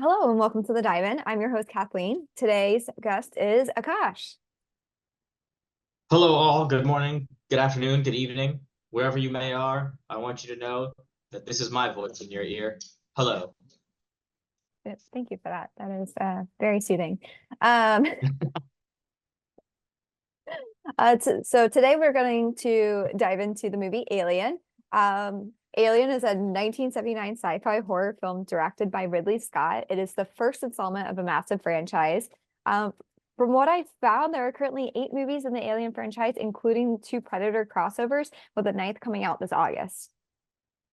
Hello and welcome to the Dive In. I'm your host, Kathleen. Today's guest is Akash. Hello, all. Good morning, good afternoon, good evening, wherever you may are. I want you to know that this is my voice in your ear. Hello. Yes, thank you for that. That is very soothing. Um, so today we're going to dive into the movie Alien. Alien is a 1979 sci-fi horror film directed by Ridley Scott. It is the first installment of a massive franchise. Um, from what I found, there are currently 8 movies in the Alien franchise, including 2 Predator crossovers, with the ninth coming out this August.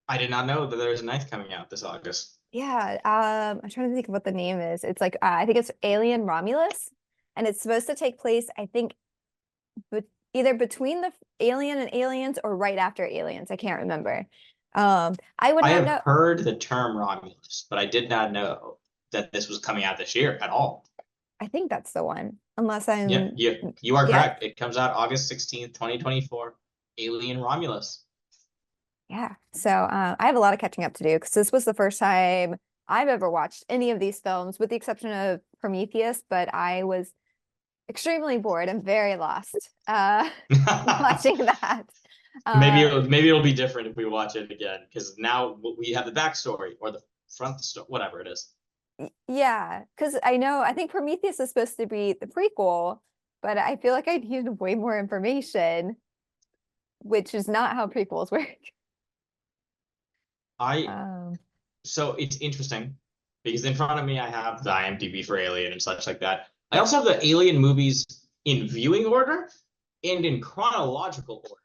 I did not know that there's a ninth coming out this August. Yeah, I'm trying to think of what the name is. It's like I think it's Alien Romulus, and it's supposed to take place, I think, but either between the Alien and Aliens or right after Aliens. I can't remember. I would I not have know. heard the term Romulus, but I did not know that this was coming out this year at all. I think that's the one, unless Yep, I'm, you are yeah, correct. It comes out August 16th, 2024. Alien Romulus. yeah. So I have a lot of catching up to do because this was the first time I've ever watched any of these films, with the exception of Prometheus. But I was extremely bored and very lost watching that. Maybe Uh, it'll be different if we watch it again because now we have the backstory or the front story, whatever it is. Yeah, because I think Prometheus is supposed to be the prequel, but I feel like I needed way more information, which is not how prequels work. I Um, So it's interesting because in front of me I have the IMDb for Alien and such like that. I yeah, also have the Alien movies in viewing order and in chronological order.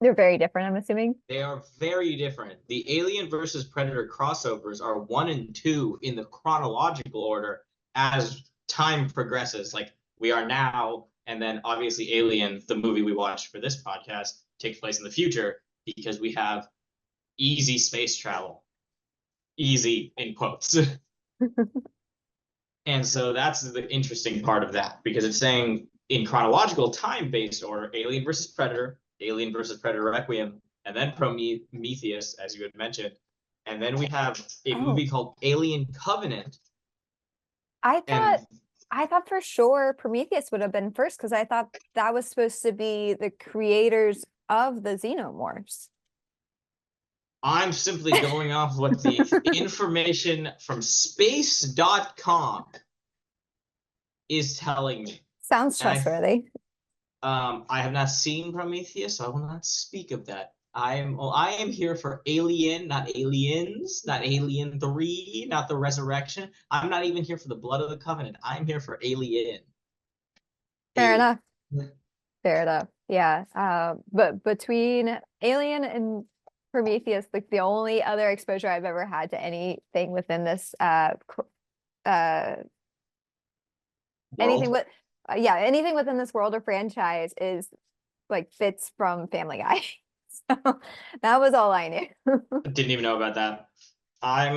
they're very different, I'm assuming. They are very different. The Alien versus Predator crossovers are 1 and 2 in the chronological order as time progresses. Like we are now, and then obviously Alien, the movie we watched for this podcast, takes place in the future because we have easy space travel. Easy in quotes. And so that's the interesting part of that because it's saying in chronological time-based order, Alien versus Predator Requiem, and then Prometheus, as you had mentioned. And then we have a Oh, movie called Alien Covenant. I thought And I thought for sure Prometheus would have been first because I thought that was supposed to be the creators of the xenomorphs. I'm simply going off what the information from space.com is telling me. Sounds And trustworthy. I have not seen Prometheus, so I will not speak of that. I am here for Alien, not Aliens, not Alien 3, not the Resurrection. I'm not even here for the Blood of the Covenant. I'm here for Alien. Fair Alien. enough. Fair enough. Yeah. But between Alien and Prometheus, like the only other exposure I've ever had to anything within this uh anything World. with yeah, anything within this world or franchise is like bits from Family Guy. So that was all I knew. Didn't even know about that. I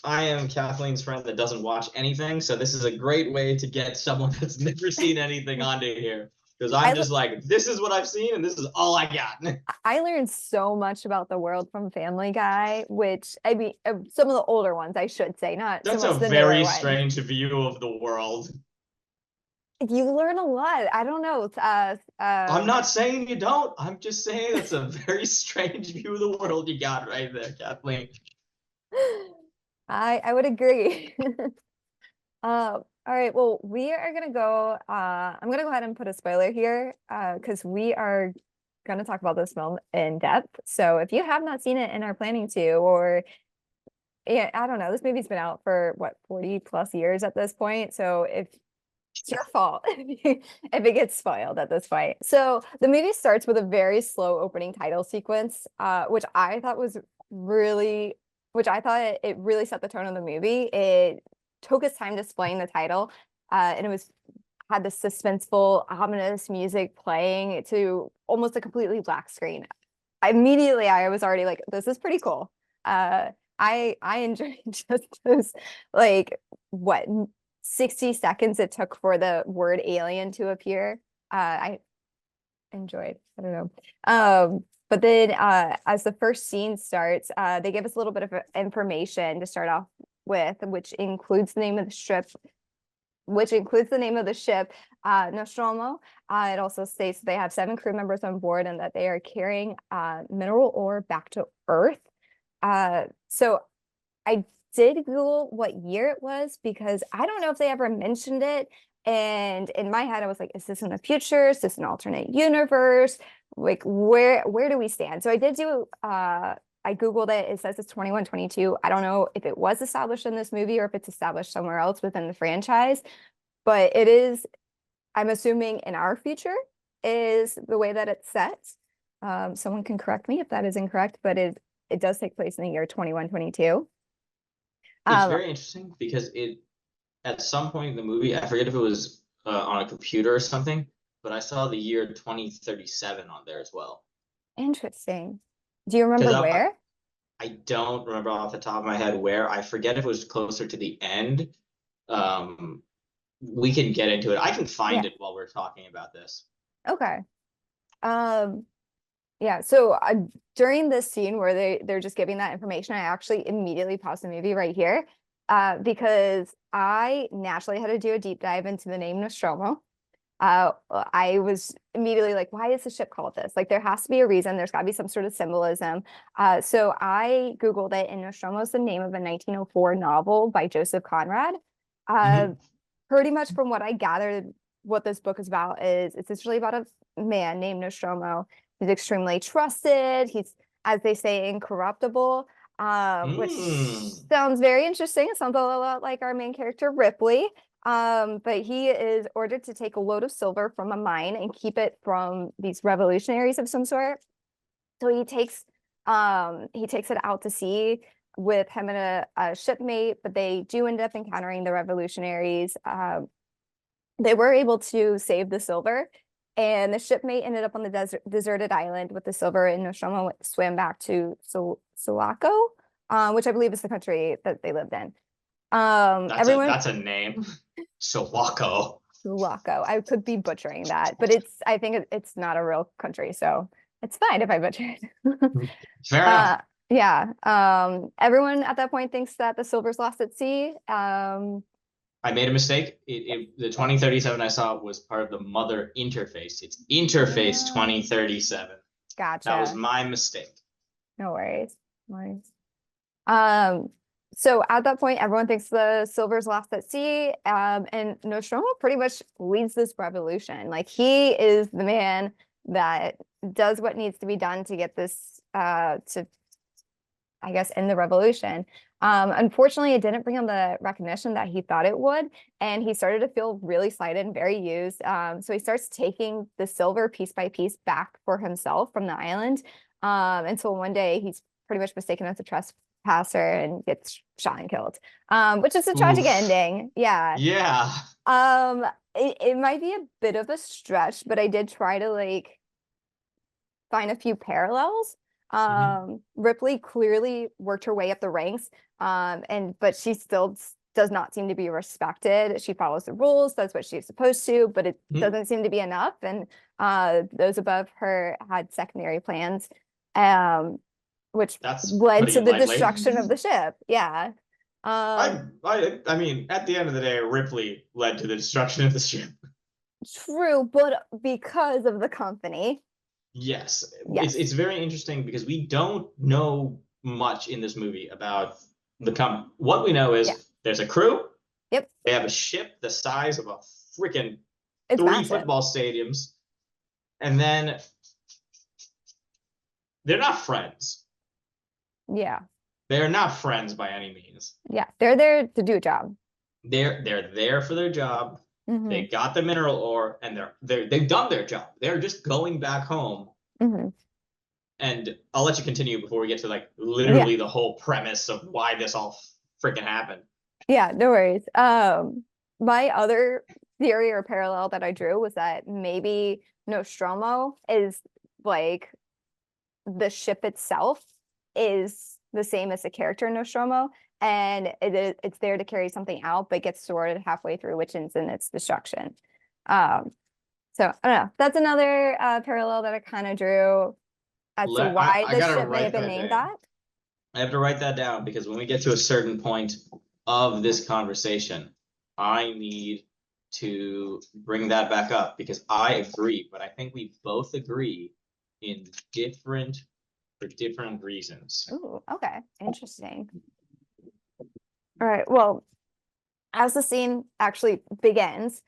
am Kathleen's friend that doesn't watch anything, so this is a great way to get someone that's never seen anything onto here. Because I'm I just like, this is what I've seen, and this is all I got. I learned so much about the world from Family Guy, which I mean, some of the older ones, I should say, not so That's a much the newer very ones. strange view of the world. You learn a lot. I don't know. I'm not saying you don't. I'm just saying that's a very strange view of the world you got right there, Kathleen. I would agree. All right. Well, we are gonna go. I'm gonna go ahead and put a spoiler here, because we are gonna talk about this film in depth. So if you have not seen it and are planning to, or yeah, I don't know, this movie's been out for what, 40 plus years at this point. So if it's your fault if it gets spoiled at this point. So the movie starts with a very slow opening title sequence, which I thought was really, which I thought it really set the tone of the movie. It took its time to explain the title, and it was had this suspenseful, ominous music playing to almost a completely black screen. Immediately, I was already like, "This is pretty cool." Uh, I enjoyed just those, like, what, 60 seconds it took for the word alien to appear. I enjoyed. I don't know. But then as the first scene starts, they give us a little bit of information to start off with, which includes the name of the ship, Nostromo. It also states that they have 7 crew members on board and that they are carrying mineral ore back to Earth. So I did Google what year it was because I don't know if they ever mentioned it. And in my head, I was like, is this in the future? Is this an alternate universe? Like, where do we stand? So I did do I Googled it. It says it's 2122. I don't know if it was established in this movie or if it's established somewhere else within the franchise, but it is, I'm assuming in our future is the way that it's set. Someone can correct me if that is incorrect, but it does take place in the year 2122. It's very interesting because it, at some point in the movie, I forget if it was on a computer or something, but I saw the year 2037 on there as well. Interesting. Do you remember Because where? I don't remember off the top of my head where. I forget if it was closer to the end. We can get into it. I can find Yeah. it while we're talking about this. Okay. Yeah, so during this scene where they're just giving that information, I actually immediately paused the movie right here because I naturally had to do a deep dive into the name Nostromo. I was immediately like, why is the ship called this? Like, there has to be a reason. There's got to be some sort of symbolism. So I Googled it, and Nostromo is the name of a 1904 novel by Joseph Conrad. Pretty much from what I gathered, what this book is about is it's essentially about a man named Nostromo. He's extremely trusted. He's, as they say, incorruptible, which sounds very interesting. It sounds a lot like our main character, Ripley. But he is ordered to take a load of silver from a mine and keep it from these revolutionaries of some sort. So he takes it out to sea with him and a shipmate, but they do end up encountering the revolutionaries. They were able to save the silver, and the shipmate ended up on the deserted island with the silver, and Nostromo swam back to Sulaco, which I believe is the country that they lived in. That's a name. Sulaco. Sulaco. I could be butchering that, but I think it's not a real country, so it's fine if I butcher it. Fair enough. Yeah. Everyone at that point thinks that the silver's lost at sea. I made a mistake. The 2037 I saw was part of the mother interface. It's interface 2037. Gotcha. That was my mistake. No worries. No worries. So at that point, everyone thinks the silver's lost at sea. And Nostromo pretty much leads this revolution. Like, he is the man that does what needs to be done to get this to, I guess, end the revolution. Unfortunately, it didn't bring him the recognition that he thought it would, and he started to feel really slighted and very used. So he starts taking the silver piece by piece back for himself from the island, until one day he's pretty much mistaken as a trespasser and gets shot and killed, which is a tragic ending. Yeah. Yeah. It might be a bit of a stretch, but I did try to like find a few parallels. Ripley clearly worked her way up the ranks, but she still does not seem to be respected. She follows the rules, does what she's supposed to, but it doesn't seem to be enough. And those above her had secondary plans, which led to the destruction of the ship. Yeah. I mean, at the end of the day, Ripley led to the destruction of the ship. True, but because of the company. Yes. It's very interesting because we don't know much in this movie about the company. What we know is there's a crew. Yep. They have a ship the size of a freaking 3 massive. football stadiums. And then they're not friends. Yeah. They're not friends by any means. Yeah, they're there to do a job. They're there for their job. They got the mineral ore, and they've done their job. They're just going back home. And I'll let you continue before we get to like literally the whole premise of why this all freaking happened. Yeah, no worries. My other theory or parallel that I drew was that maybe Nostromo is like the ship itself is the same as the character Nostromo, and it's there to carry something out, but gets thwarted halfway through, which ends in its destruction. So I don't know. That's another parallel that I kind of drew as to why the ship may have been named that. I have to write that down because when we get to a certain point, of this conversation, I need to bring that back up because I agree, but I think we both agree in for different reasons. Ooh, okay, interesting. All right, well, as the scene actually begins,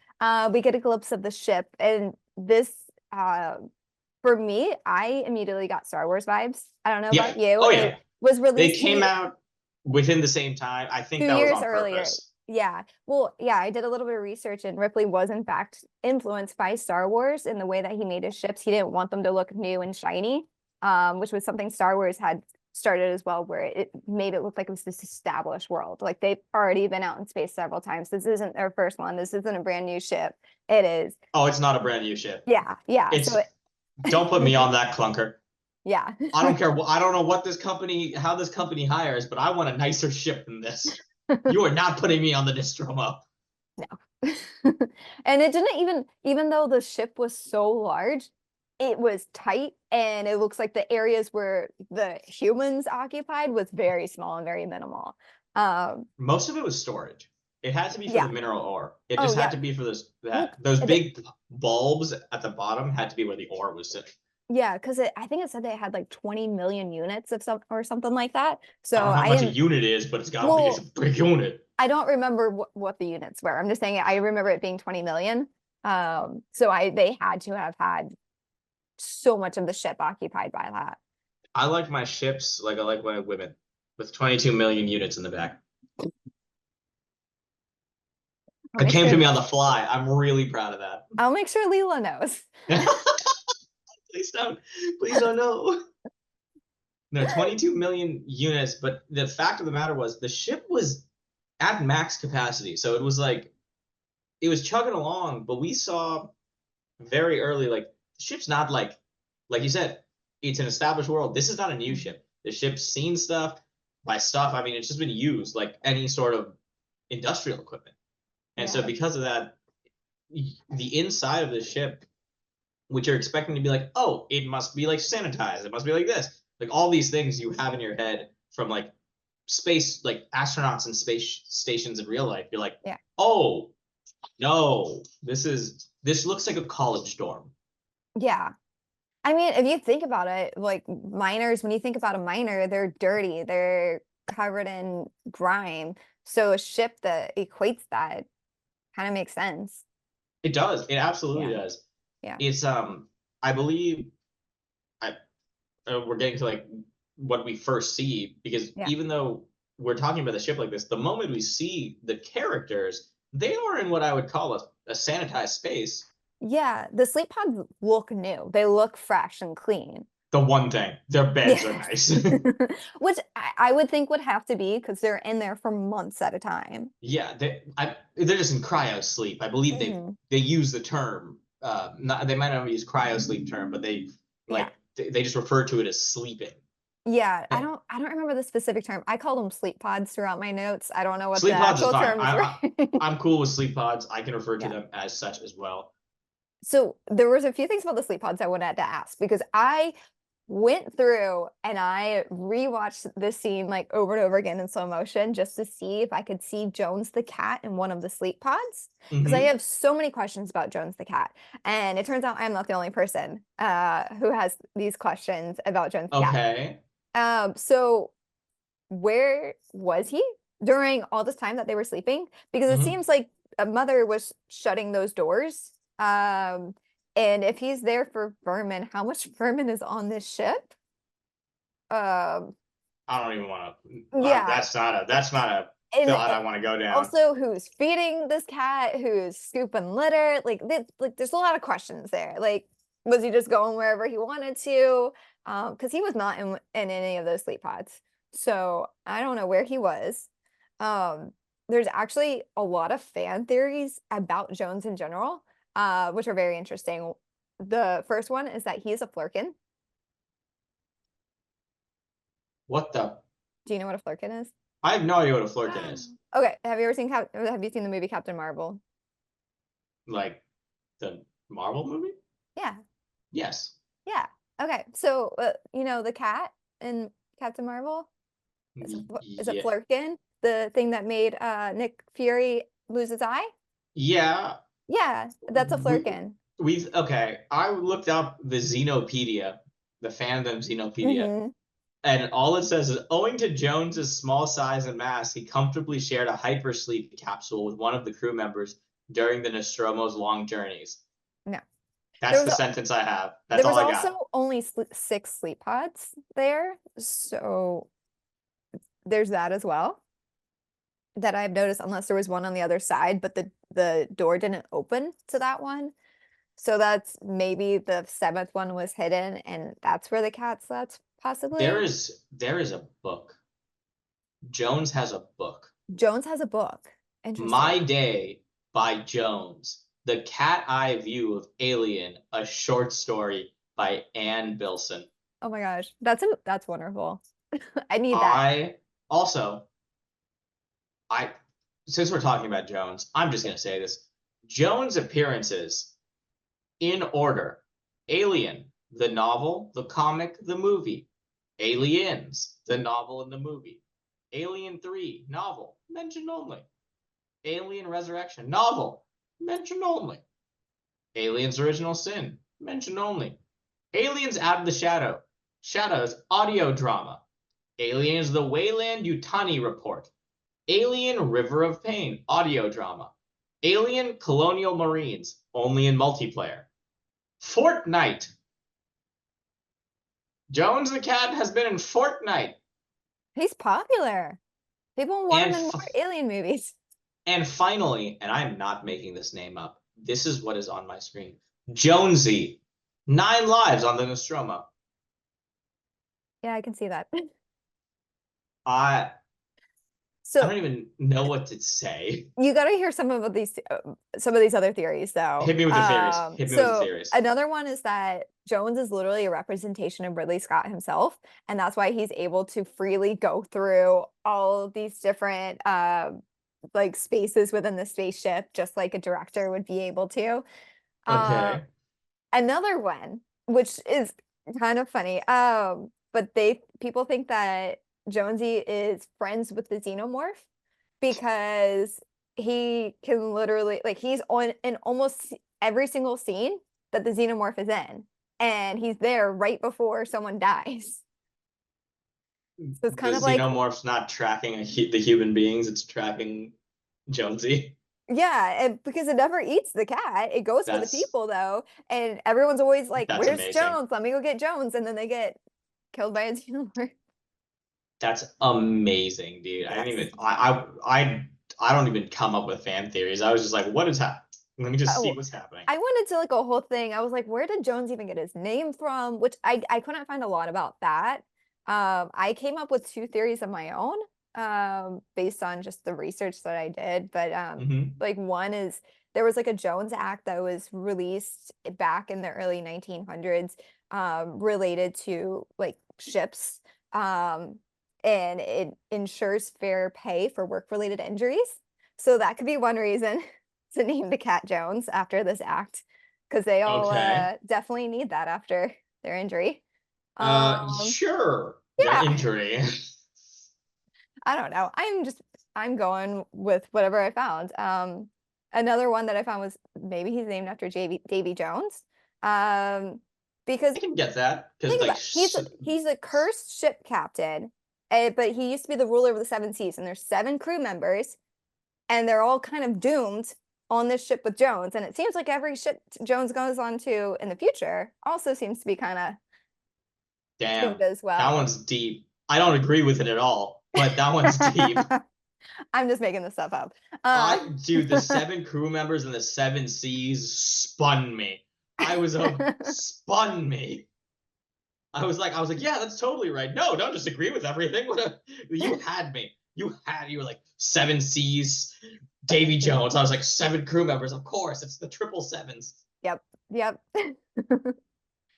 we get a glimpse of the ship, and this, for me, I immediately got Star Wars vibes. I don't know Yeah. about you. Oh It yeah. was They released came out within the same time. I think two that was years on earlier. purpose. Yeah. Well, yeah, I did a little bit of research, and Ripley was in fact influenced by Star Wars in the way that he made his ships. He didn't want them to look new and shiny, which was something Star Wars had started as well, where it made it look like it was this established world. Like they've already been out in space several times. This isn't their first one. This isn't a brand new ship. It is. Oh, it's not a brand new ship. Yeah. Yeah. So It's don't put me on that clunker. yeah. I don't care. I don't know what this company, how this company hires, but I want a nicer ship than this. You are not putting me on the Nostromo. No. And it didn't even though the ship was so large, it was tight, and it looks like the areas where the humans occupied was very small and very minimal. Most of it was storage. It had to be for Yeah. the mineral ore. It Oh just had yeah. to be for Well, those big bulbs at the bottom had to be where the ore was sitting. yeah, because I think it said they had like 20 million units of some or something like that. I So don't know how I much a didn't. unit is, but it's got to be it's a Well, big unit. I don't remember what the units were. I'm just saying I remember it being 20 million. So they had to have had so much of the ship occupied by that. I like my ships like I like my women with 22 million units in the back. I'll It make came to sure me on the fly. I'm really proud of that. I'll make sure Leela knows. Please don't. Please don't know. No, 22 million units, but the fact of the matter was the ship was at max capacity. So it was like it was chugging along, but we saw very early like the ship's not like you said, it's an established world. This is not a new ship. The ship's seen stuff. By stuff, I mean it's just been used like any sort of industrial equipment. And so Yeah. because of that, the inside of the ship, which you're expecting to be like, oh, it must be like sanitized, it must be like this. Like all these things you have in your head from like space, like astronauts and space stations in real life. You're like, Yeah. oh no, this looks like a college dorm. Yeah. I mean, if you think about it, like miners, when you think about a miner, they're dirty, they're covered in grime. So a ship that equates that kind of makes sense. It does. It absolutely Yeah. does. Yeah. It's I believe I we're getting to like what we first see because Yeah. even though we're talking about the ship like this, the moment we see the characters, they are in what I would call a sanitized space. Yeah. The sleep pods look new. They look fresh and clean. The one thing, their beds are Yes. nice. Which I would think would have to be because they're in there for months at a time. Yeah, they're just in cryo sleep. I believe Hmm. they use the term. They might not use cryo sleep term, but they Yeah. like they just refer to it as sleeping. Yeah, I Eh, don't remember the specific term. I call them sleep pods throughout my notes. I don't know what the Sleep pods is actual fine. terms were. I'm cool with sleep pods. I can refer to Yeah. them as such as well. So there was a few things about the sleep pods I wanted to ask because I went through and I rewatched this scene like over and over again in slow motion just to see if I could see Jones the cat in one of the sleep pods because I Hmm. have so many questions about Jones the cat. And it turns out I'm not the only person who has these questions about Jones the cat. Okay. So where was he during all this time that they were sleeping? Because it Hmm. seems like a mother was shutting those doors. And if he's there for vermin, how much vermin is on this ship? Um, I don't even want to. yeah. That's not a And thought I want to go down. also who's feeding this cat, who's scooping litter? Like there's a lot of questions there. Like, was he just going wherever he wanted to? Because he was not in any of those sleep pods. So I don't know where he was. Um, there's actually a lot of fan theories about Jones in general, which are very interesting. The first one is that he is a flurkin. What the? Do you know what a flurkin is? I have no idea what a flirkin is. Okay, have you ever seen have you seen the movie Captain Marvel? Like the Marvel movie? Yeah. Yes. Yeah. Okay. So, you know, the cat in Captain Marvel is a Yeah. flurkin. the thing that made Nick Fury lose his eye? Yeah, Yeah, that's a we flurkin. we've okay. I looked up the Xenopedia, the fandom Xenopedia, Mm-hmm. and all it says is owing to Jones's small size and mass, he comfortably shared a hypersleep capsule with one of the crew members during the Nostromo's long journeys. No. There That's was the sentence I have. That's there all was I got. also only 6 sleep pods there, so there's that as well that I've noticed, unless there was one on the other side, but the door didn't open to that one. So that's maybe the seventh one was hidden, and that's where the cat slept, possibly. There is a book. Jones has a book. Jones has a book. My Interesting. Day by Jones. The Cat Eye View of Alien, a short story by Ann Bilson. Oh my gosh, that's wonderful. I need that. I also I since we're talking about Jones, I'm just gonna say this. Jones appearances in order: Alien, the novel, the comic, the movie; Aliens, the novel and the movie; Alien 3, novel, mention only; Alien Resurrection, novel, mention only; Aliens Original Sin, mention only; Aliens Out of the Shadows, audio drama; Aliens The Wayland Yutani Report; Alien River of Pain, audio drama; Alien Colonial Marines, only in multiplayer; Fortnite. Jones the Cat has been in Fortnite. He's popular. People want And him in more alien movies. and finally, and I'm not making this name up, this is what is on my screen. Jonesy, 9 lives on the Nostromo. Yeah, I can see that. I I So don't even know what to say. you got to hear some of these other theories though. Hit me with the theories. Hit me with the So theories. another one is that Jones is literally a representation of Ridley Scott himself, and that's why he's able to freely go through all of these different like spaces within the spaceship, just like a director would be able to. Uh, Okay. Another one, which is kind of funny, but they people think that Jonesy is friends with the xenomorph because he can literally, like, he's on in almost every single scene that the xenomorph is in, and he's there right before someone dies. So it's The kind of like, xenomorph's not tracking the human beings, it's tracking Jonesy. yeah, and because it never eats the cat, it goes for the That's people though, and everyone's always like, that's "Where's amazing. Jones? Let me go get Jones," and then they get killed by a xenomorph. That's amazing, dude. I didn't Yes. even I don't even come up with fan theories. I was just like, what is happening? Let me just see Oh, what's happening. I went into like a whole thing. I was like, where did Jones even get his name from? Which I couldn't find a lot about that. I came up with 2 theories of my own, based on just the research that I did. But Hmm. like, one is there was like a Jones Act that was released back in the early 1900s, related to like ships, and it ensures fair pay for work-related injuries. So that could be one reason to name the cat Jones after this act, because they all Okay. definitely need that after their injury. Um, Sure. Their yeah, injury. I don't know. I'm going with whatever I found. Another one that I found was maybe he's named after Davy Jones. Um, because I can get that because think like about he's a cursed ship captain, but he used to be the ruler of the seven seas, and there's 7 crew members, and they're all kind of doomed on this ship with Jones. And it seems like every ship Jones goes on to in the future also seems to be kind of damn, doomed as that well. one's deep. I don't agree with it at all, but that one's deep. I'm just making this stuff up. Dude, the 7 crew members in the 7 seas spun me. I was a spun me. I was like, yeah, that's totally right. No, don't just agree with everything. You had me. You were like 7 seas, Davy Jones. I was like 7 crew members. Of course, it's the triple sevens. Yep, yep.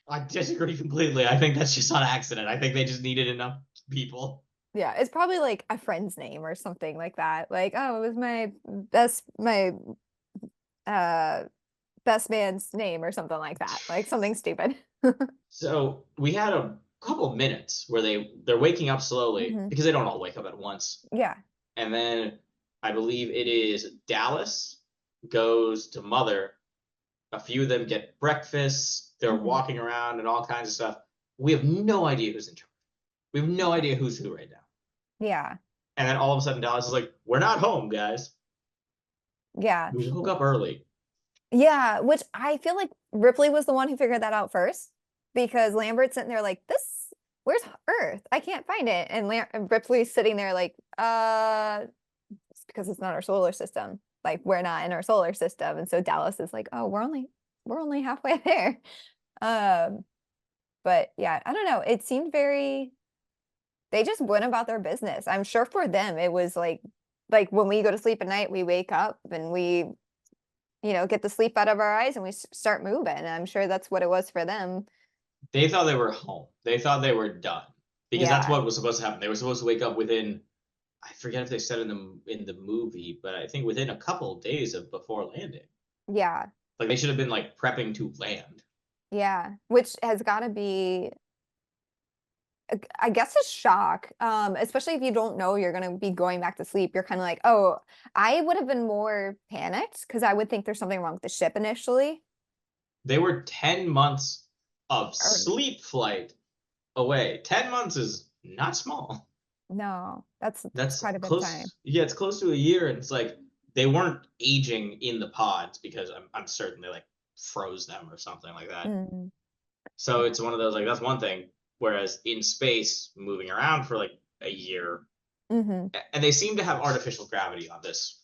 I disagree completely. I think that's just on accident. I think they just needed enough people. Yeah, it's probably like a friend's name or something like that. Like, oh, it was my uh best man's name or something like that. Like something stupid. So we had a couple minutes where they're waking up slowly Hmm. because they don't all wake up at once. Yeah. and then I believe it is Dallas goes to Mother. A few of them get breakfast. They're Mhm. walking around and all kinds of stuff. We have no idea who's in charge. We have no idea who's who right now. Yeah. And then all of a sudden, Dallas is like, "We're not home, guys. Yeah. We woke up early." Yeah, which I feel like Ripley was the one who figured that out first because Lambert's sitting there like, this, where's Earth? I can't find it. And Ripley's sitting there like, it's because it's not our solar system. Like we're not in our solar system. And so Dallas is like, oh, we're only halfway there. Um, but yeah, I don't know. It seemed very, they just went about their business. I'm sure for them it was like when we go to sleep at night, we wake up and we get the sleep out of our eyes and we start moving. And I'm sure that's what it was for them. They thought they were home. They thought they were done because that's Yeah. what was supposed to happen. They were supposed to wake up within, I forget if they said in the movie, but I think within a couple of days of before landing. Yeah. Like they should have been like prepping to land. Yeah. Which has got to be, I guess, a shock. Especially if you don't know you're going to be going back to sleep. You're kind of like, oh, I would have been more panicked because I would think there's something wrong with the ship initially. They were 10 months of Or sleep flight away. 10 months is not small. no, that's That's quite a bit of time. close. Yeah, it's close to a year. And it's like they weren't aging in the pods because I'm certain they like froze them or something like that. Mm, So yeah. it's one of those like that's one thing. Whereas in space, moving around for like a year, Hmm. and they seem to have artificial gravity on this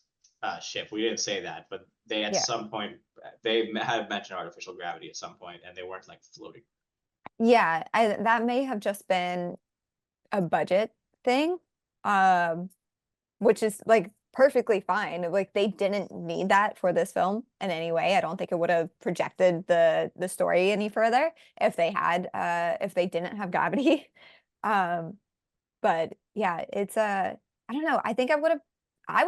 ship. We didn't say that, but they at Yeah. some point they have mentioned artificial gravity at some point, and they weren't like floating. Yeah. That may have just been a budget thing. Um, which is like perfectly fine. Like they didn't need that for this film in any way. I don't think it would have projected the story any further if they didn't have gravity. Um, but yeah, it's I don't know. I think I would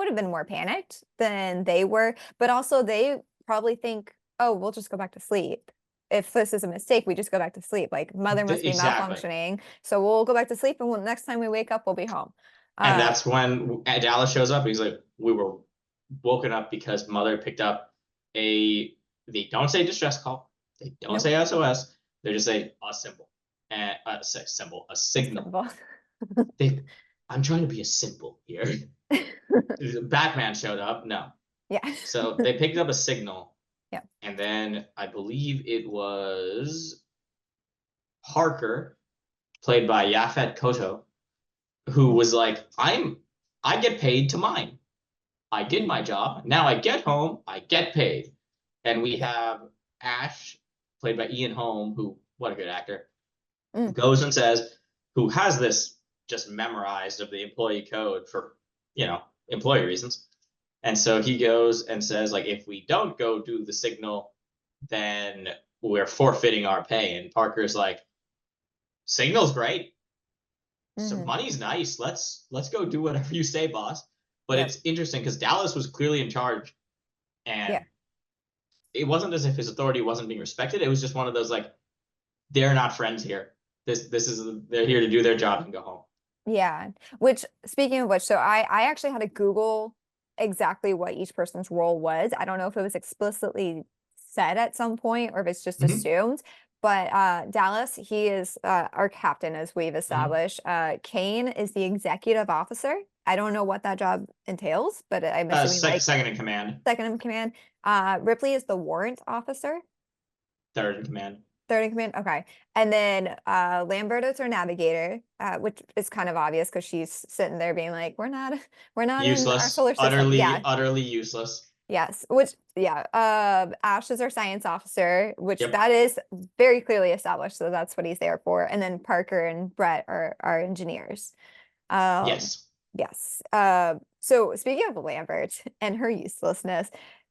have been more panicked than they were, but also they probably think, oh, we'll just go back to sleep. If this is a mistake, we just go back to sleep. Like mother must be Exactly. malfunctioning, so we'll go back to sleep, and next time we wake up, we'll be home. And Uh, that's when Dallas shows up. He's like, "We were woken up because mother picked up a." They don't say distress call. They don't nope. say SOS. They just say a symbol and a symbol, a A signal. symbol. They, I'm trying to be a simple here. Batman showed up. No, Yeah. so they picked up a signal, Yeah. and then I believe it was Parker, played by Yaphet Kotto, who was like, I get paid to mine. I did my Mhm. job. Now I get home, I get paid. And we Yeah. have Ash, played by Ian Holm, who, what a good actor, Mm. goes and says, who has this just memorized of the employee code for, employee reasons. And so he goes and says, like, if we don't go do the signal, then we're forfeiting our pay. And Parker's like, signal's great. So Hmm. money's nice. Let's go do whatever you say, boss. But Yep. it's interesting because Dallas was clearly in charge, Yeah. and it wasn't as if his authority wasn't being respected. It was just one of those like they're not friends here. This is they're here to do their job and go home. Yeah. Which, speaking of which, so I actually had to Google exactly what each person's role was. I don't know if it was explicitly said at some point or if it's just Mm-hmm. assumed. But Dallas, he is our captain, as we've Mm-hmm. established. Kane is the executive officer. I don't know what that job entails, but I'm assuming like Second in command, second in command. Ripley is the warrant officer. third in command, Third in command. Okay. And then Lamberto's our navigator, which is kind of obvious because she's sitting there being like, we're not in our useless, solar system. utterly Yeah. utterly useless. Yes. Which yeah. Ash is our science officer, which Yep. that is very clearly established. So that's what he's there for. And then Parker and Brett are our engineers. Um, Yes. yes. So speaking of Lambert and her uselessness,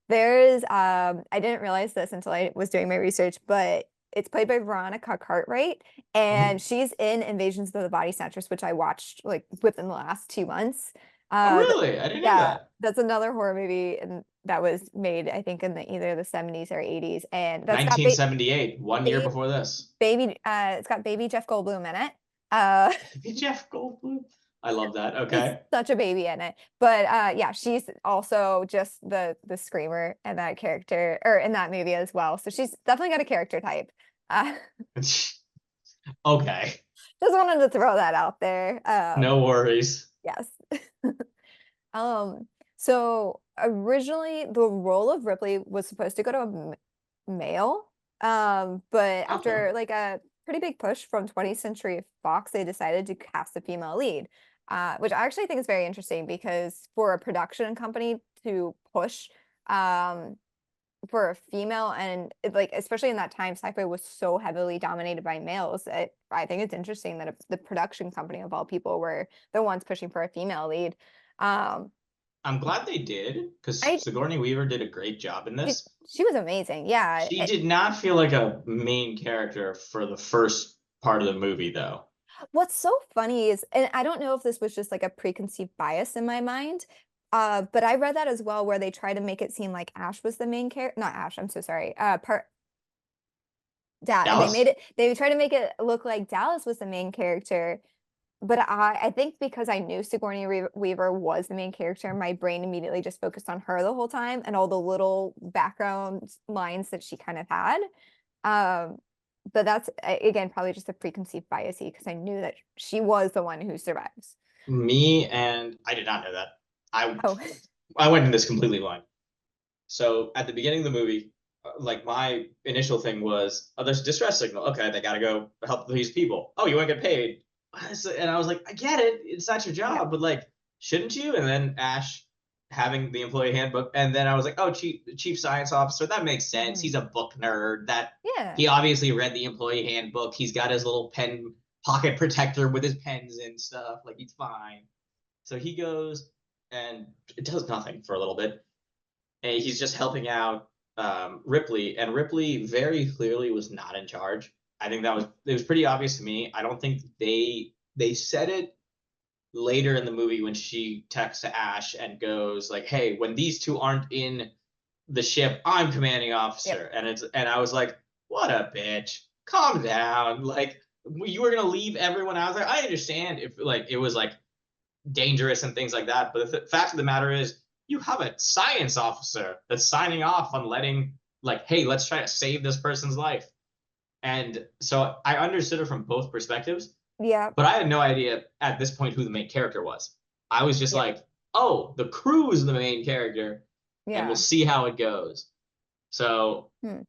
there's I didn't realize this until I was doing my research, but it's played by Veronica Cartwright, Mm-hmm. and she's in Invasions of the Body Snatchers, which I watched like within the last 2 months. Oh, Th- really? I didn't know yeah, that. that's another horror movie and that was made, I think, in either the 70s or 80s, and that's got 1978, 1 year before this. baby. It's got baby Jeff Goldblum in it. Uh, Maybe Jeff Goldblum. I love that. He's Okay. such a baby in it. But yeah, she's also just the screamer in that character or in that movie as well. So she's definitely got a character type. Uh Okay. just wanted to throw that out there. No worries. Yes. Um, so originally the role of Ripley was supposed to go to a male. But Okay. after like a pretty big push from 20th Century Fox, they decided to cast a female lead. Which I actually think is very interesting because for a production company to push um for a female and like especially in that time sci-fi was so heavily dominated by males. I think it's interesting that the production company of all people were the ones pushing for a female lead. um I'm glad they did because I Sigourney Weaver did a great job in she, this. she was amazing, yeah. She did not feel like a main character for the first part of the movie, though. What's so funny is, and I don't know if this was just like a preconceived bias in my mind, but I read that as well, where they try to make it seem like Ash was the main character, not Ash, I'm so sorry. Dallas? They tried to make it look like Dallas was the main character, but I think because I knew Weaver was the main character, my brain immediately just focused on her the whole time and all the little background lines that she kind of had. Um, but that's again probably just a preconceived bias because I knew that she was the one who survives. Me and I did not know that. I Oh, I went in this completely blind. So at the beginning of the movie, like my initial thing was, oh, there's a distress signal. Okay, they gotta go help these people. Oh, you want to get paid? And I was like, I get it, it's not your yeah. job, but like, shouldn't you? And then Ash having the employee handbook, and then I was like, oh, chief science officer, that makes sense. Mhm. He's a book nerd. That Yeah. he obviously read the employee handbook. He's got his little pen pocket protector with his pens and stuff. Like he's fine. So he goes and it does nothing for a little bit, and he's just helping out Ripley, and Ripley very clearly was not in charge. I think that was it was pretty obvious to me. I don't think they said it later in the movie when she texts to Ash and goes like, "Hey, when these two aren't in the ship, I'm commanding Yep. officer," and I was like, "What a bitch! Calm down! Like you were gonna leave everyone out there. I understand if like it was like dangerous and things like that. But the fact of the matter is, you have a science officer that's signing off on letting, like, hey, let's try to save this person's life. And so I understood it from both perspectives, Yeah. but I had no idea at this point who the main character was. I was just Yeah. like, oh, the crew is the main character, and we'll Yeah. see how it goes. So Hmm.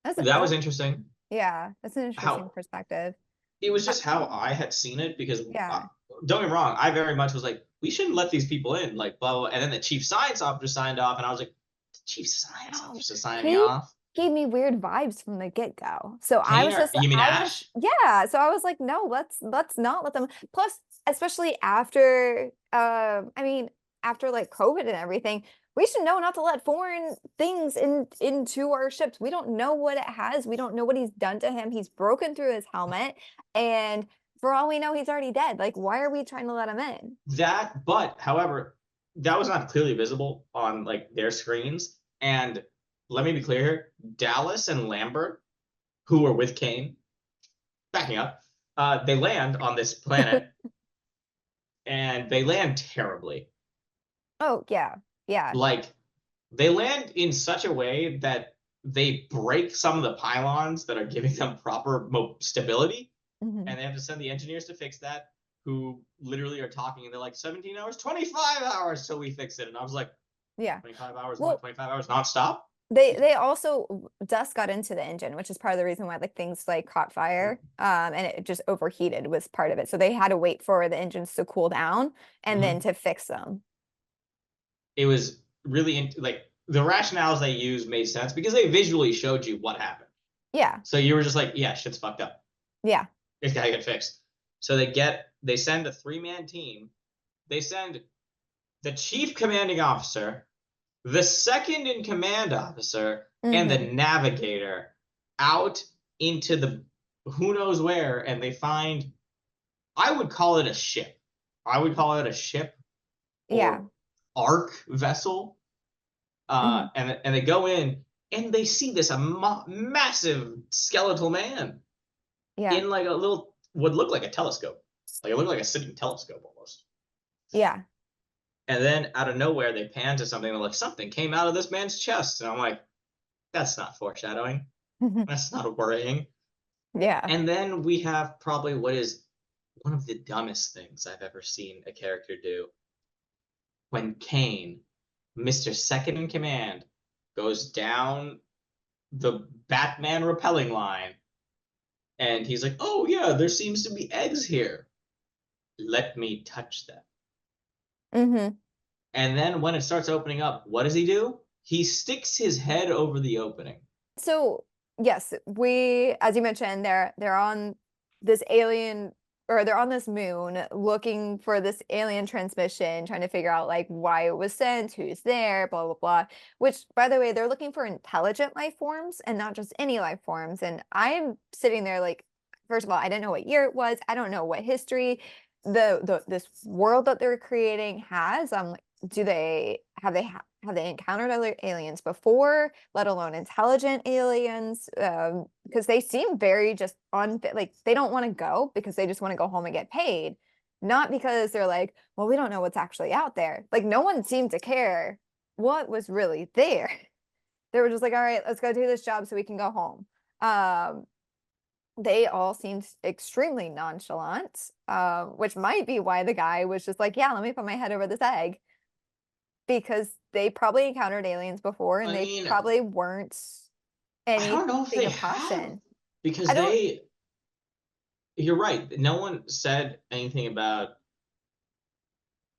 That's that was interesting. yeah, that's an interesting How perspective. it was Uh, just how I had seen it because yeah. don't get me wrong, I very much was like, we shouldn't let these people in, like blah, blah, blah. And then the chief science officer signed off, and I was like, the chief science No, officer signing me he off. gave me weird vibes from the get-go. So Kane, or you mean Ash? yeah. So I was like, no, let's not let them. Plus, especially after, I mean, after like COVID and everything, we should know not to let foreign things into our ships. We don't know what it has. We don't know what he's done to him. He's broken through his helmet, and for all we know, he's already dead. Like, why are we trying to let him in? That, but however, that was not clearly visible on like their screens. And let me be clear here: Dallas and Lambert, who were with Kane, backing up, they land on this planet, and they land terribly. Oh yeah, yeah. Like they land in such a way that they break some of the pylons that are giving them proper stability, Hmm. and they have to send the engineers to fix that, who literally are talking and they're like 17 hours, 25 hours till we fix it. And I was like, Yeah. 25 hours, what, Well, 25 hours nonstop? they also dust got into the engine, which is part of the reason why like things like caught fire, and it just overheated was part of it. So they had to wait for the engines to cool down and then Mm-hmm. to fix them. It was really like the rationales they used made sense because they visually showed you what happened. Yeah. So you were just like, yeah, shit's fucked up. Yeah. It's gotta get fixed. So they send a 3-man team. They send the chief commanding officer, the second in command officer, and the Hmm. navigator out into the who knows where, and they find, I would call it a ship. I would call it a ship Yeah. or arc vessel. Hmm. And they go in and they see this massive skeletal man Yeah. in like a little, what looked like a telescope. Like it looked like a sitting telescope almost. Yeah. And then out of nowhere, they pan to something and like something came out of this man's chest, and I'm like, that's not foreshadowing. That's not worrying. Yeah. And then we have probably what is one of the dumbest things I've ever seen a character do. When Kane, Mr. Second in Command, goes down the Batman repelling line and he's like, oh yeah, there seems to be eggs here. Let me touch them. Hmm. And then when it starts opening up, what does he do? He sticks his head over the opening. So yes, as you mentioned, they're on this alien, or they're on this moon looking for this alien transmission, trying to figure out like why it was sent, who's there, blah blah blah. Which, by the way, they're looking for intelligent life forms and not just any life forms. And I'm sitting there like, first of all, I didn't know what year it was. I don't know what history the this world that they're creating has. Do they have they encountered other aliens before, let alone intelligent aliens? Because they seem very just unfit. Like they don't want to go because they just want to go home and get paid, not because they're like, well, we don't know what's actually out there. Like no one seemed to care what was really there. They were just like, all right, let's go do this job so we can go home. They all seemed extremely nonchalant, which might be why the guy was just like, yeah, let me put my head over this egg, because they probably encountered aliens before and I they mean, probably weren't I don't know if anything they of have caution. because I don't, you're right. No one said anything about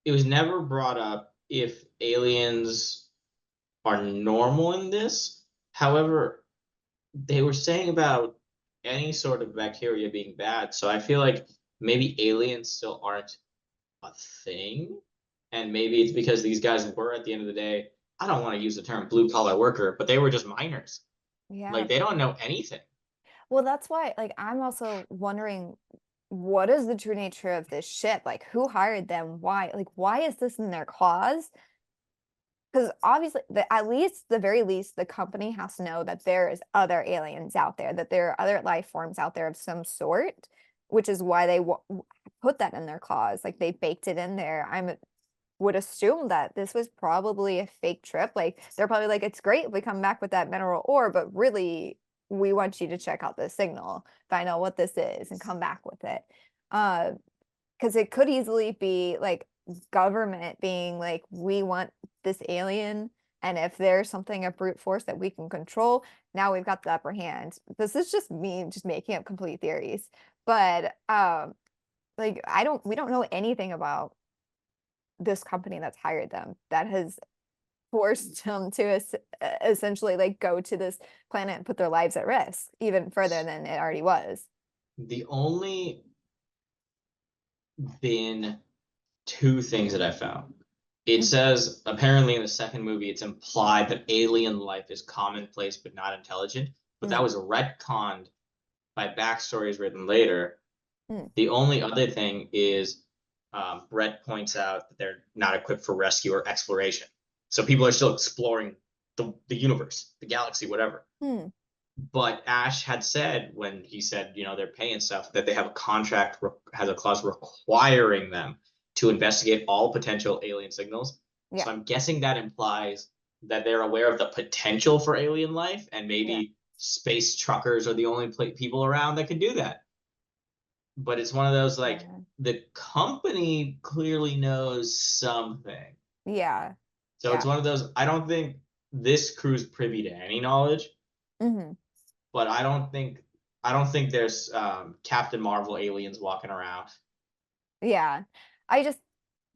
it was never brought up if aliens are normal in this. However, they were saying about any sort of bacteria being bad. So I feel like maybe aliens still aren't a thing. And maybe it's because these guys were, at the end of the day, I don't want to use the term blue collar worker, but they were just miners. yeah. Like they don't know anything. Well, that's why, like, I'm also wondering what is the true nature of this ship? Like, who hired them? Why? Like, why is this in their clause? Because obviously, at least, the very least, the company has to know that there is other aliens out there, that there are other life forms out there of some sort, which is why they put that in their clause. Like they baked it in there. I would assume that this was probably a fake trip. Like they're probably like, it's great if we come back with that mineral ore, but really, we want you to check out this signal, find out what this is, and come back with it. Uh, because it could easily be like government being like, we want this alien, and if there's something of brute force that we can control, now we've got the upper hand. This is just me just making up complete theories, but like we don't know anything about this company that's hired them, that has forced them to essentially like go to this planet and put their lives at risk even further than it already was. The only been two things that I found. It Mhm. says apparently in the second movie, it's implied that alien life is commonplace but not intelligent, but that Mm, was retconned by backstories written later. mm. The only other thing is Brett points out that they're not equipped for rescue or exploration. So people are still exploring the universe, the galaxy, whatever. Hmm. But Ash had said when he said, they're paying stuff, that they have a contract, has a clause requiring them to investigate all potential alien signals. Yeah. So I'm guessing that implies that they're aware of the potential for alien life, and Yeah. maybe space truckers are the only people around that can do that. But it's one of those like Yeah. the company clearly knows something. Yeah. So it's Yeah. one of those, I don't think this crew's privy to any knowledge, Hmm. but I don't think there's Captain Marvel aliens walking around. Yeah. I just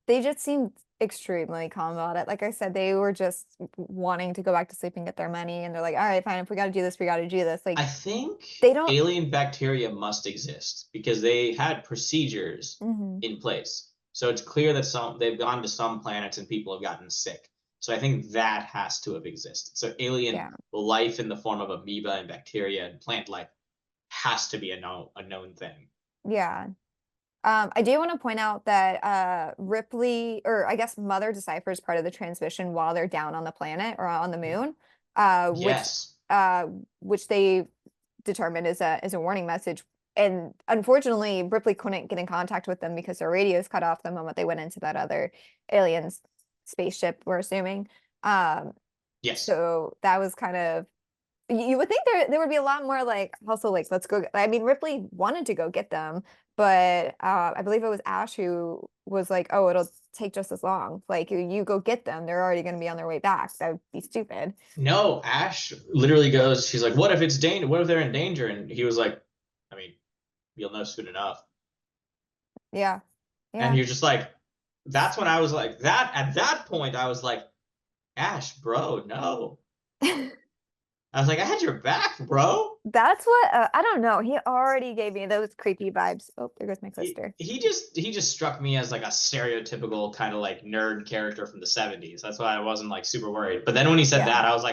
they just seemed extremely calm about it. Like I said, they were just wanting to go back to sleep and get their money, and they're like, all right, fine, if we got to do this, we got to do this. I Like think they don't. alien bacteria must exist because they had procedures Hmm. in place. So it's clear that they've gone to some planets and people have gotten sick. So I think that has to have existed. So alien Yeah. life in the form of amoeba and bacteria and plant life has to be a known thing. Yeah. I do want to point out that Ripley, or I guess Mother deciphers part of the transmission while they're down on the planet or on the moon, uh, which Yes. which they determined is a warning message and unfortunately, Ripley couldn't get in contact with them because their radios cut off the moment they went into that other aliens spaceship, we're assuming. Um, Yes. so that was kind of, you would think there would be a lot more like also like let's go. I mean, Ripley wanted to go get them, but I believe it was Ash who was like, "Oh, it'll take just as long. Like you go get them, they're already going to be on their way back. That would be stupid." No, Ash literally goes, she's like, what if it's danger? What if they're in danger? And he was like, I mean, you'll know soon enough. Yeah, And yeah. you're just like, that's when I was like, that at that point, I was like, Ash, bro, no. I was like, I had your back, bro. That's what I don't know. He already gave me those creepy vibes. Oh, there goes my He, coaster. he just he just struck me as like a stereotypical kind of like nerd character from the 70s. That's why I wasn't like super worried. But then when he said Yeah, that, I was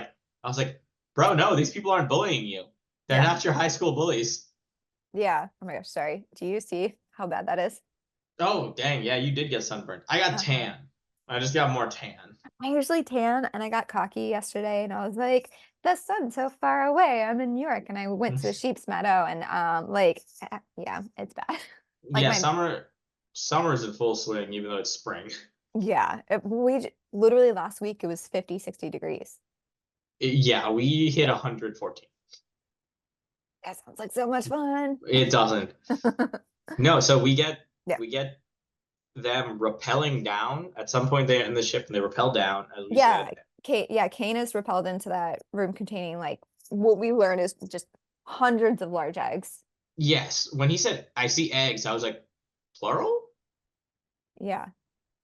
like, bro, no, these people aren't bullying you. They're yeah, not your high school bullies. yeah. Oh my gosh, sorry. Do you see how bad that is? Oh, dang, yeah, you did get sunburned. I got Uh-huh. tan. I just got more tan. I usually tan and I got cocky yesterday and I was like, the sun's so far away. I'm in New York and I went to the sheep's meadow and like yeah, it's bad. Like Yeah, my summer's in full swing, even though it's spring. yeah, literally last week it was 50, 60 degrees. Yeah, we hit Yeah, 114. that sounds like so much fun. It doesn't. No, so Yeah. we get them rappelling down. At some point they're in the ship and they rappel down, as we Yeah, said. Kane is repelled into that room containing like what we learn is just hundreds of large eggs. Yes, when he said I see eggs, I was like, plural? Yeah,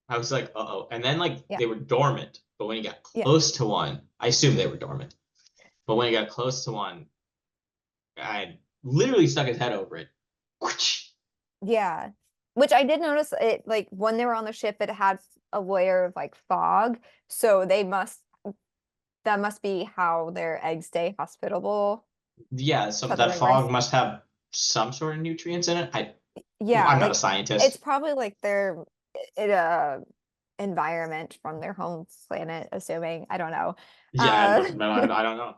I was like, uh-oh. And then like yeah, they were dormant, but when he got yeah, close to one, I assume they were dormant. But when he got close to one, I literally stuck his head over it. yeah. Which I did notice it like when they were on the ship, it had a layer of like fog. So that must be how their eggs stay hospitable Yeah, to some the that right way. fog must have some sort of nutrients in it. Yeah, I'm not a like it's scientist. probably like their environment from their home planet, assuming. I don't know. Yeah, Uh I don't know.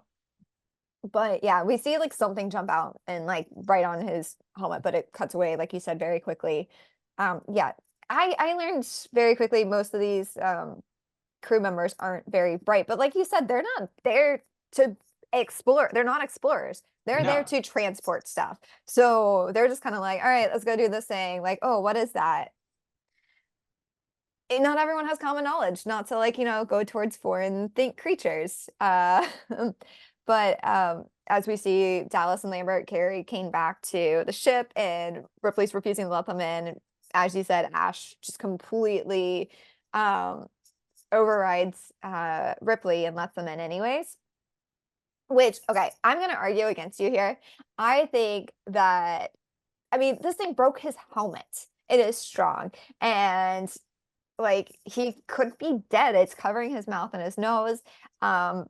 But yeah, we see like something jump out and like right on his helmet, but it cuts away, like you said, very quickly. Yeah, I learned very quickly most of these crew members aren't very bright, but like you said, they're not there to explore. They're not explorers. They're there No, to transport stuff. So they're just kind of like, all right, let's go do this thing. Like, oh, what is that? Not everyone has common knowledge, not to like, go towards foreign think creatures. But as we see Dallas and Lambert carry Kane back to the ship and Ripley's refusing to let them in. As you said, Ash just completely um overrides Ripley and lets them in anyways. Which, okay, I'm gonna argue against you here. I think that I mean, this thing broke his helmet. It is strong. And like he could be dead. It's covering his mouth and his nose. Um,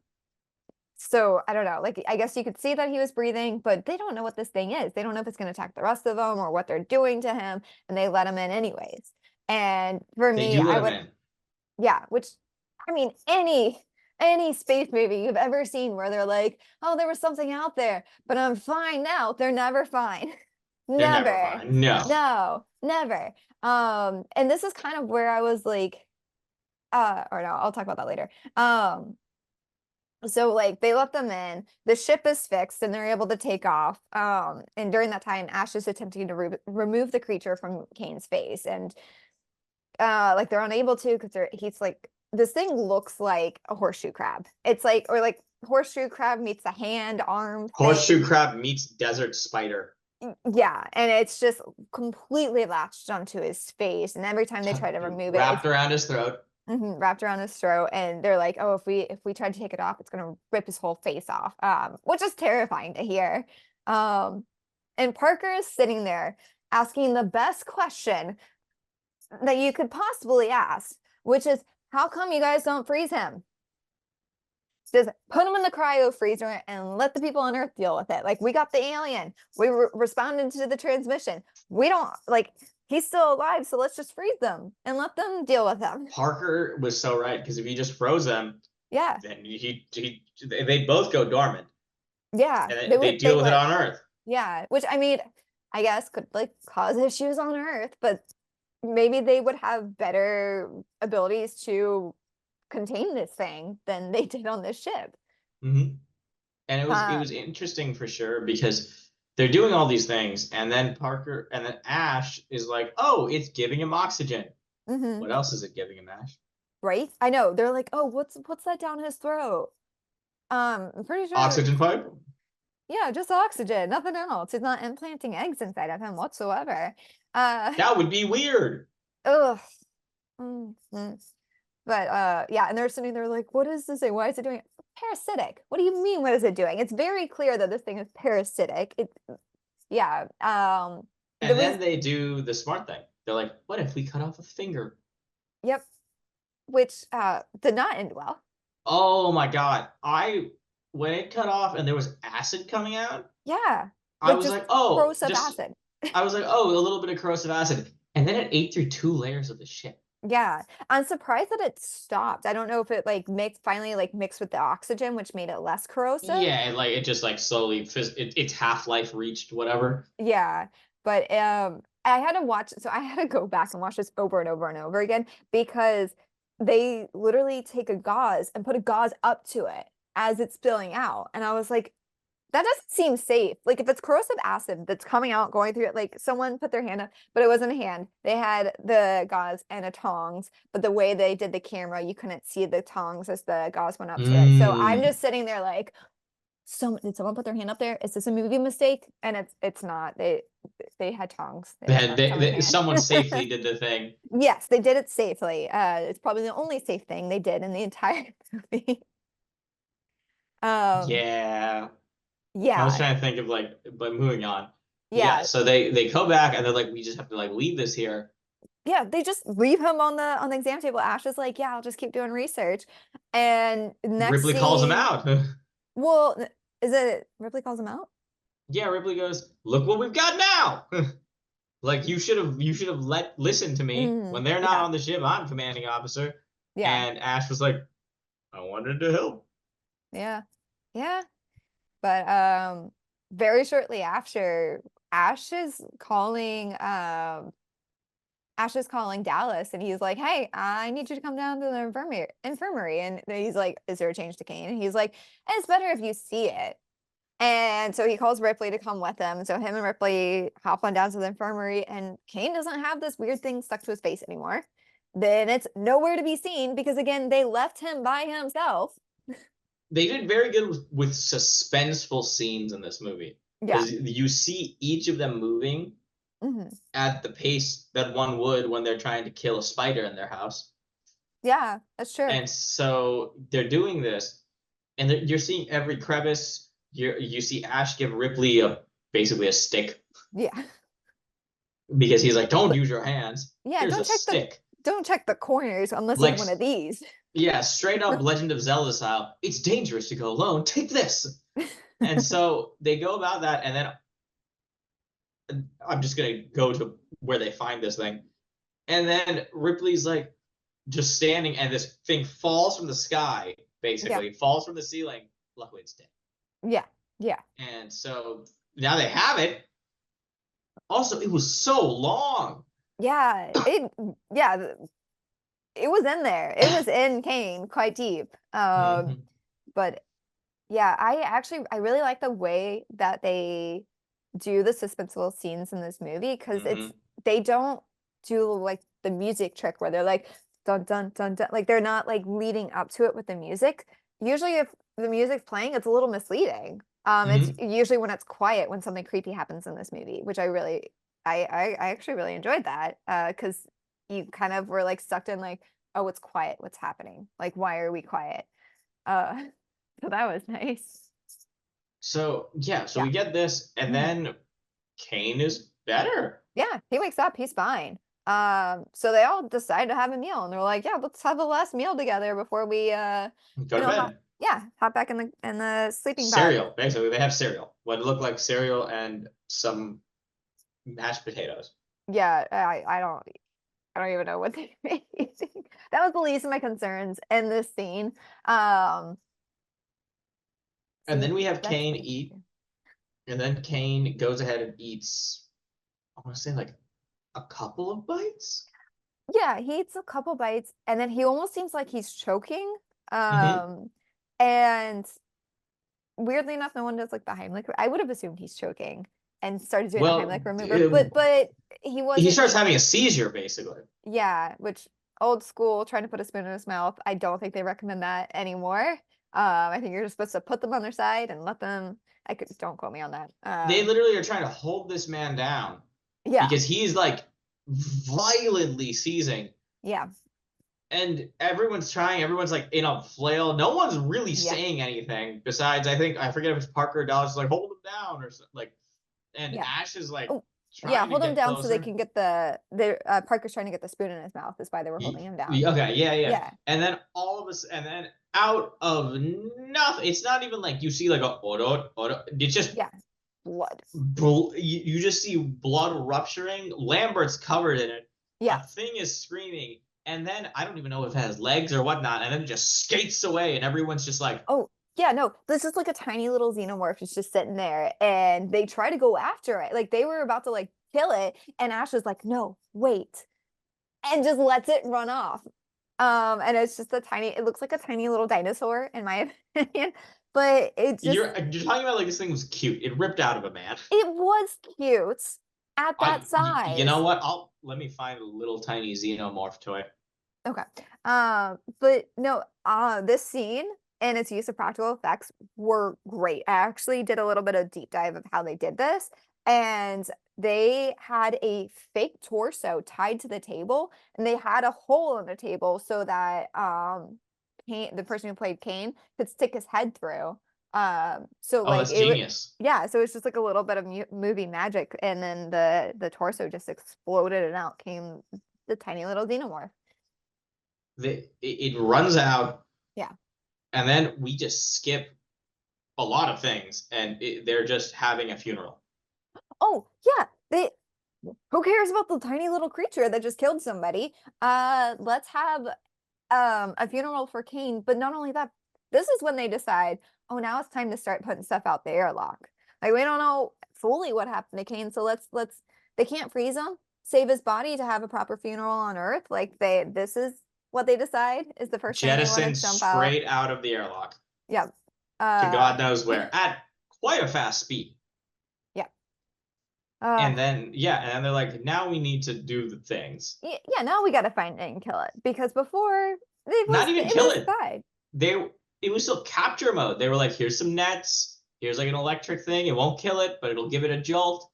so I don't know. Like I guess you could see that he was breathing, but they don't know what this thing is. They don't know if it's going to attack the rest of them or what they're doing to him, and they let him in anyways. And for they me, do let I him would, in. yeah, which I mean, any space movie you've ever seen where they're like, oh, there was something out there, but I'm fine now. They're never fine. They're never Never. fine. No. No, never. And this is kind of where I was like, or no, I'll talk about that later. So like they let them in, the ship is fixed and they're able to take off. And during that time, Ash is attempting to remove the creature from Kane's face. And like they're unable to because he's like this thing looks like a horseshoe crab. It's like or like horseshoe crab meets a hand arm thing. Horseshoe crab meets desert spider. Yeah, and it's just completely latched onto his face. And every time they try to remove it, Wrapped it's around his throat. wrapped around his throat. And they're like, oh, if we try to take it off, it's gonna rip his whole face off. Which is terrifying to hear. Um, and Parker is sitting there asking the best question that you could possibly ask, which is, how come you guys don't freeze him? Just put him in the cryo freezer and let the people on Earth deal with it. Like we got the alien, we responded to the transmission. We don't like he's still alive, so let's just freeze them and let them deal with him. Parker was so right because if he just froze them, Yeah, then they both go dormant yeah, and they they deal with it would. on Earth. Yeah, which I mean, I guess, could like cause issues on Earth, but maybe they would have better abilities to contain this thing than they did on this ship. Hmm. And it was Um, interesting for sure because they're doing all these things, and then Parker and then Ash is like, "Oh, it's giving him oxygen." mhm, What else is it giving him, Ash? right? I know. They're like, oh, what's that down his throat? I'm pretty sure, Oxygen pipe? yeah, just oxygen, nothing else. He's not implanting eggs inside of him whatsoever. Uh, That would be weird. ugh. Mm. But yeah, and they're sitting there like, what is this thing? Why is it doing it? Parasitic. What do you mean? What is it doing? It's very clear that this thing is parasitic. It, yeah. The And then reason, they do the smart thing. They're like, "What if we cut off a finger?" yep, which did not end well. Oh my God. When it cut off and there was acid coming out, Yeah, I like was just like, "Oh, corrosive acid. I was like, oh, a little bit of corrosive acid." And then it ate through two layers of the ship. Yeah, I'm surprised that it stopped. I don't know if it like mixed finally like mixed with the oxygen, which made it less corrosive. Yeah, it just like slowly its half-life reached whatever. Yeah, but I had to watch, so I had to go back and watch this over and over and over again because they literally take a gauze and put a gauze up to it as it's spilling out. And I was like, that doesn't seem safe. Like if it's corrosive acid that's coming out, going through it, like someone put their hand up, but it wasn't a hand. They had the gauze and a tongs, but the way they did the camera, you couldn't see the tongs as the gauze went up to it. So I'm Mm. just sitting there like, did someone put their hand up there? Is this a movie mistake? And it's not. They had tongs. It was not someone's Someone hand. safely did the thing. Yes, they did it safely. It's probably the only safe thing they did in the entire movie. Um, Yeah. I was yeah, trying to think of like, but moving on. Yeah, yeah, so they go back and they're like, we just have to like leave this here. yeah. They just leave him on the exam table. Ash is like, yeah, I'll just keep doing research. And next Ripley calls him scene, out. well, is it Ripley calls him out? Yeah, Ripley goes, "Look what we've got now." Like you should have listened to me when they're not Yeah, on the ship. I'm commanding officer. yeah, And Ash was like, "I wanted to help." yeah, yeah. But very shortly after, Ash is calling um Ash is calling Dallas and he's like, "Hey, I need you to come down to the infirmary." And he's like, "Is there a change to Kane?" And he's like, "It's better if you see it." And so he calls Ripley to come with him. So him and Ripley hop on down to the infirmary and Kane doesn't have this weird thing stuck to his face anymore. Then it's nowhere to be seen because again, they left him by himself. They did very good with suspenseful scenes in this movie Yeah. because you see each of them moving Hmm. at the pace that one would when they're trying to kill a spider in their house. Yeah, that's true. And so they're doing this, and you're seeing every crevice. You see Ash give Ripley basically a stick Yeah. because he's like, "Don't use your hands. Yeah, Here's a stick." don't check the corners unless you have Like, one of these. yeah, straight up Legend of Zelda style. It's dangerous to go alone. Take this. And so they go about that, and then I'm just gonna go to where they find this thing. And then Ripley's like just standing, and this thing falls from the sky, Yeah. basically, falls from the ceiling. Luckily, it's dead. Yeah. Yeah. And so now they have it. Also, it was so long. Yeah. Yeah, it was in there. It was in Kane quite deep. Mhm. But yeah, I really like the way that they do the suspenseful scenes in this movie because it's Mhm. they don't do like the music trick where they're like dun dun dun dun like they're not like leading up to it with the music. Usually if the music's playing, it's a little misleading. It's Mhm. usually when it's quiet when something creepy happens in this movie, which I actually really enjoyed that because you kind of were like sucked in like, oh, it's quiet, what's happening? Like, why are we quiet? Uh, so that was nice. So yeah, so Yeah. we get this, and Mhm. then Kane is better. Yeah, he wakes up, he's fine. So they all decide to have a meal and they're like, yeah, let's have a last meal together before we Go to hop bed. yeah, hop back in the sleeping bag. Cereal, basically. They have cereal. What looked like cereal and some mashed potatoes. Yeah, I don't even know what they made. That was the least of my concerns in this scene. Um, And so then we have that's Kane pretty much eat, it. and then Kane goes ahead and eats I want to say like a couple of bites. Yeah, he eats a couple bites and then he almost seems like he's choking. Hmm. And weirdly enough, no one does like the Heimlich. I would have assumed he's choking and started doing the Well, Heimlich remover, but he he wasn't starts like, having a seizure basically. yeah, which old school trying to put a spoon in his mouth. I don't think they recommend that anymore. I think you're just supposed to put them on their side and let them. I could don't quote me on that. They literally are trying to hold this man down Yeah, because he's like violently seizing, yeah, and everyone's trying. Everyone's like in a flail. No one's really yeah, saying anything besides I think I forget if it's Parker or Dallas like hold him down or something like. And yeah. Ash is like Oh, yeah. trying to Hold him get down so they closer. can get the Parker's trying to get the spoon in his mouth. Is why they were holding him down. Okay, yeah, yeah. Yeah, And then all of us, and then out of nothing, it's not even like you see like a oro, oro. It's just yeah. Blood. you just see blood rupturing. Lambert's covered in it. Yeah. A thing is screaming, and then I don't even know if it has legs or whatnot, and then it just skates away, and everyone's just like, Oh, yeah, no, this is like a tiny little xenomorph is just sitting there and they try to go after it. Like they were about to like kill it, and Ash was like, no, wait, and just lets it run off. And it's just a tiny, it looks like a tiny little dinosaur, in my opinion. But it just you're talking about like this thing was cute. It ripped out of a man. it was cute at that You know size. what? I'll let me find a little tiny xenomorph toy. Okay. But no, this scene and its use of practical effects were great. I actually did a little bit of deep dive of how they did this, and they had a fake torso tied to the table, and they had a hole in the table so that Kane, the person who played Kane, could stick his head through. So Oh, like that's it would, genius. yeah. So it's just like a little bit of movie magic, and then the torso just exploded, and out came the tiny little xenomorph. It runs out, Yeah. and then we just skip a lot of things, and they're just having a funeral. Oh, yeah. They who cares about the tiny little creature that just killed somebody? Let's have a funeral for Kane, but not only that, this is when they decide, oh, now it's time to start putting stuff out the airlock. Like we don't know fully what happened to Kane, so let's they can't freeze him, save his body to have a proper funeral on Earth. Like they this is what they decide is the first thing they want to Jettisoned jump out. straight out of the airlock Yeah. to Uh God knows where at quite a fast speed. yeah. And then yeah, and then they're like, now we need to do the things. Yeah, now we got to find it and kill it because before Not even it kill was it. fine. They it was still capture mode. They were like, here's some nets. Here's like an electric thing. It won't kill it, but it'll give it a jolt,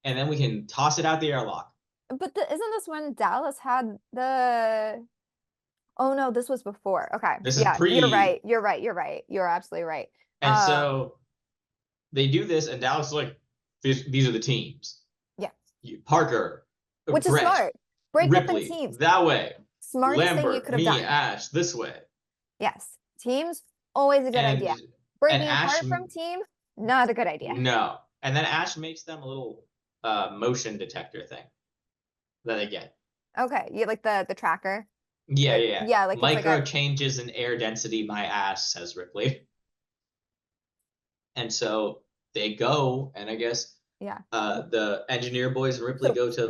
and then we can toss it out the airlock. But isn't this when Dallas had the? Oh no, this was before. Okay, This is yeah, you're pre, right. You're right. You're right. You're absolutely right. and so they do this, and Dallas is like, these are the teams. Yeah, Parker, which is Brett, smart. Break up in Ripley, teams. that way. Smartest thing you Lambert, could have me, done. Ash, this way. Yes, teams always a good And idea. and Breaking Ash, apart from team, not a good idea. no. And then Ash makes them a little motion detector thing that they get. Okay, you like the tracker. Yeah, yeah, yeah. Yeah, like it's like Micro a changes in air density, my ass, says Ripley. And so they go, and I guess yeah. the engineer boys and Ripley So go to,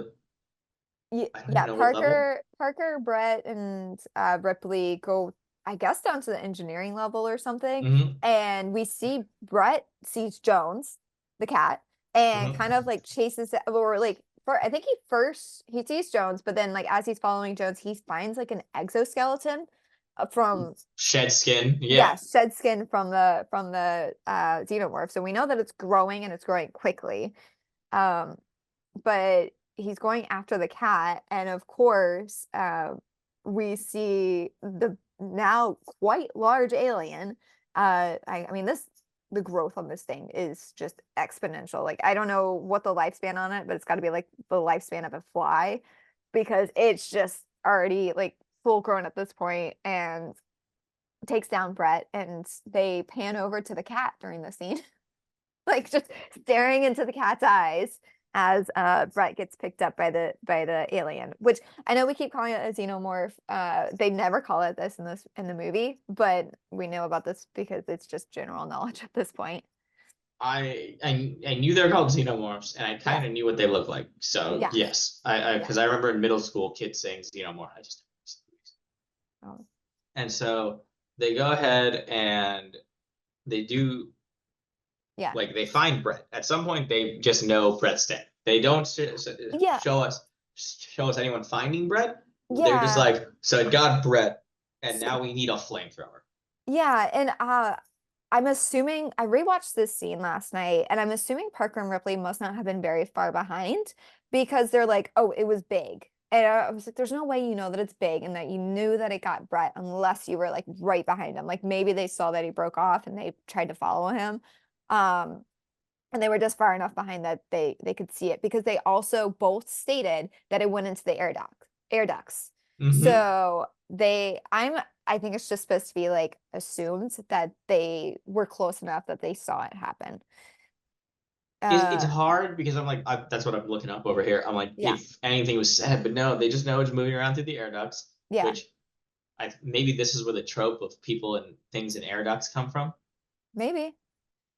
I don't even yeah, know what level. Parker, Brett, and Ripley go, I guess, down to the engineering level or something. Hmm. And we see Brett sees Jones, the cat, and kind of Hmm. like chases or like for I think he sees Jones, but then like as he's following Jones, he finds like an exoskeleton from Shed skin, yeah, yeah. shed skin from the xenomorph. So we know that it's growing and it's growing quickly. Um, but he's going after the cat, and of course, we see the now quite large alien. I mean, the growth on this thing is just exponential. Like, I don't know what the lifespan on it, but it's got to be like the lifespan of a fly because it's just already like full grown at this point and takes down Brett, and they pan over to the cat during the scene. Like just staring into the cat's eyes as Brett gets picked up by the alien, which I know we keep calling it a xenomorph. They never call it this in the movie, but we know about this because it's just general knowledge at this point. I knew they were called xenomorphs, and I Yeah. kind of knew what they looked like. So Yes. yes, I Yeah. because I remember in middle school kids saying xenomorph. I just Oh, and so they go ahead and they do yeah. like they find Brett. At some point, they just know Brett's dead. They don't Yeah. show us anyone finding Brett. They're just Yeah. like, so it got Brett, and So, now we need a flamethrower. yeah, and I'm assuming I rewatched this scene last night, and I'm assuming Parker and Ripley must not have been very far behind because they're like, oh, it was big. And I was like, there's no way you know that it's big and that you knew that it got Brett unless you were like right behind him. Like maybe they saw that he broke off and they tried to follow him. Um, and they were just far enough behind that they could see it because they also both stated that it went into the air ducts. Mm-hmm. So I think it's just supposed to be like assumed that they were close enough that they saw it happen. It's Uh, hard because that's what I'm looking up over here. I'm like, yeah, if anything was said, but no, they just know it's moving around through the air ducts, yeah, which maybe this is where the trope of people and things in air ducts come from. maybe.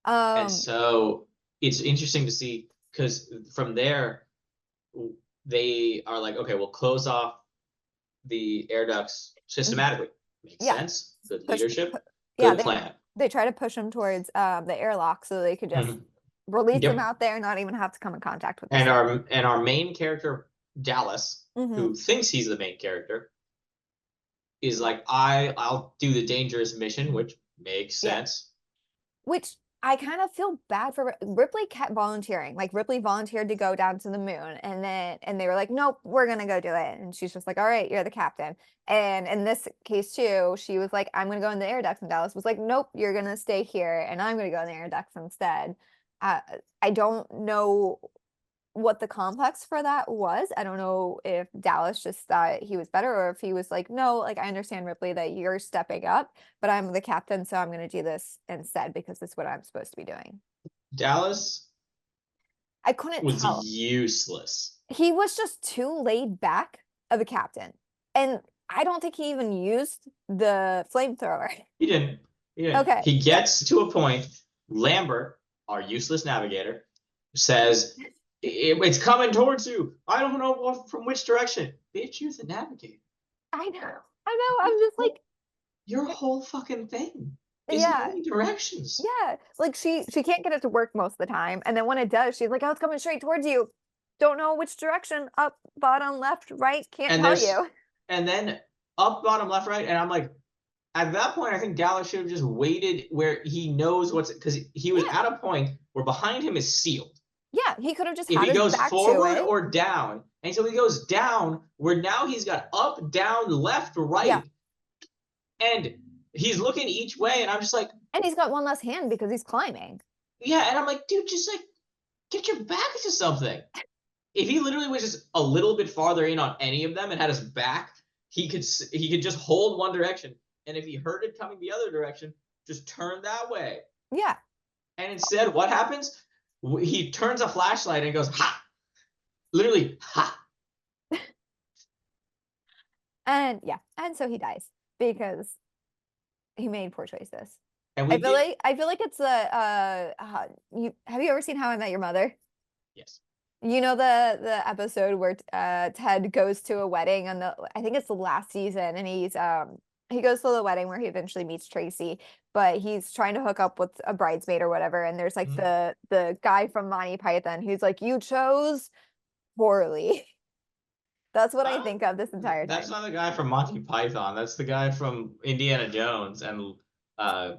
And Um, so it's interesting to see because from there they are like, okay, we'll close off the air ducts mhm, systematically. Makes yeah, sense. Good push, leadership. yeah, Good plan. they try to push them towards the airlock so they could just Mhm. release them Yep. out there, and not even have to come in contact with the And city. our main character Dallas, Hmm. who thinks he's the main character, is like, I'll do the dangerous mission, which makes Yeah. sense. Which I kind of feel bad for Ripley kept volunteering. Like Ripley volunteered to go down to the moon and they were like, "Nope, we're going to go do it." And she's just like, "All right, you're the captain." And in this case too, she was like, "I'm going to go in the air ducts." And Dallas was like, "Nope, you're going to stay here and I'm going to go in the air ducts instead." Uh, I don't know what the complex for that was. I don't know if Dallas just thought he was better or if he was like, no, like I understand Ripley that you're stepping up, but I'm the captain, so I'm going to do this instead because it's what I'm supposed to be doing. Dallas I couldn't was tell. useless. He was just too laid back of a captain. And I don't think he even used the flamethrower. He didn't. He didn't. Okay. He Yeah. gets to a point. Lambert, our useless navigator, says, It's coming towards you. I don't know from which direction." Bitch, you're the navigator. I know. I know. Your I'm just whole, like, your whole fucking thing is yeah. knowing directions. Yeah, like she can't get it to work most of the time, and then when it does, she's like, "Oh, it's coming straight towards you. Don't know which direction. Up, bottom, left, right. Can't And tell there's you." and then up, bottom, left, right, and I'm like, at that point, I think Dallas should have just waited where he knows what's because he was Yeah, at a point where behind him is sealed. yeah. He could have just If had he his goes back to forward it. or down, and so he goes down, where now he's got up, down, left, Yeah, right, and he's looking each way, and I'm just like, and he's got one less hand because he's climbing. yeah, and I'm like, dude, just like get your back to something. If he literally was just a little bit farther in on any of them and had his back, he could just hold one direction, and if he heard it coming the other direction, just turn that way. Yeah, And instead, what happens? He turns a flashlight and goes, ha! Literally, ha! and yeah, and so he dies because he made poor choices. And we did. I feel like it's you have you ever seen How I Met Your Mother? Yes. You know the episode where Ted goes to a wedding on the I think it's the last season and he goes to the wedding where he eventually meets Tracy, but he's trying to hook up with a bridesmaid or whatever, and there's like Mhm. the guy from Monty Python who's like, "You chose poorly." That's what I Uh, think of this entire that's time. not the guy from Monty Python. That's the guy from Indiana Jones and uh,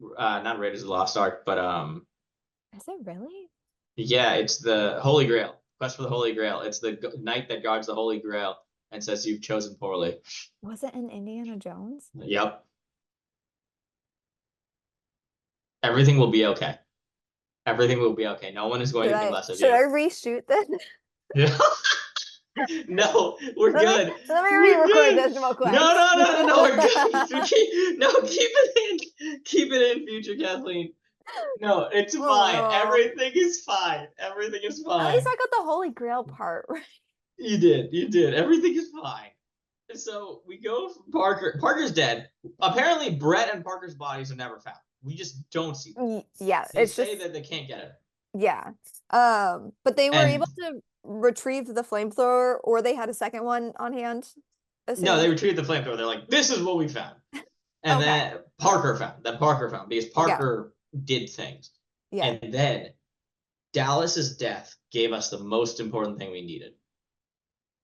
not Raiders of the Lost Ark, but Is it really? yeah, it's the Holy Grail. Quest for the Holy Grail. It's the knight that guards the Holy Grail and says you've chosen poorly. Was it in Indiana Jones? Yep. Everything will be okay. Everything will be okay. No one is going to think less of Should you. I reshoot this? Yeah. No, we're Let me good. let me We're re-record good. this real No, quick. no, no, no, no. We're good. No, keep it in. Keep it in, future Kathleen. No, it's Oh fine. no. Everything is fine. Everything is At least fine. I got the Holy Grail part right. You did. You did. Everything is fine. So we go from Parker. Parker's dead. Apparently, Brett and Parker's bodies are never found. We just don't see them. Yeah, They it's say just, that they can't get it. yeah. But they were able And to retrieve the flamethrower, or they had a second one on hand as soon no, they as. retrieved the flamethrower. They're like, this is what we found. And Okay. then Parker found because Yeah. Parker did things. Yeah. And then Dallas's death gave us the most important thing we needed.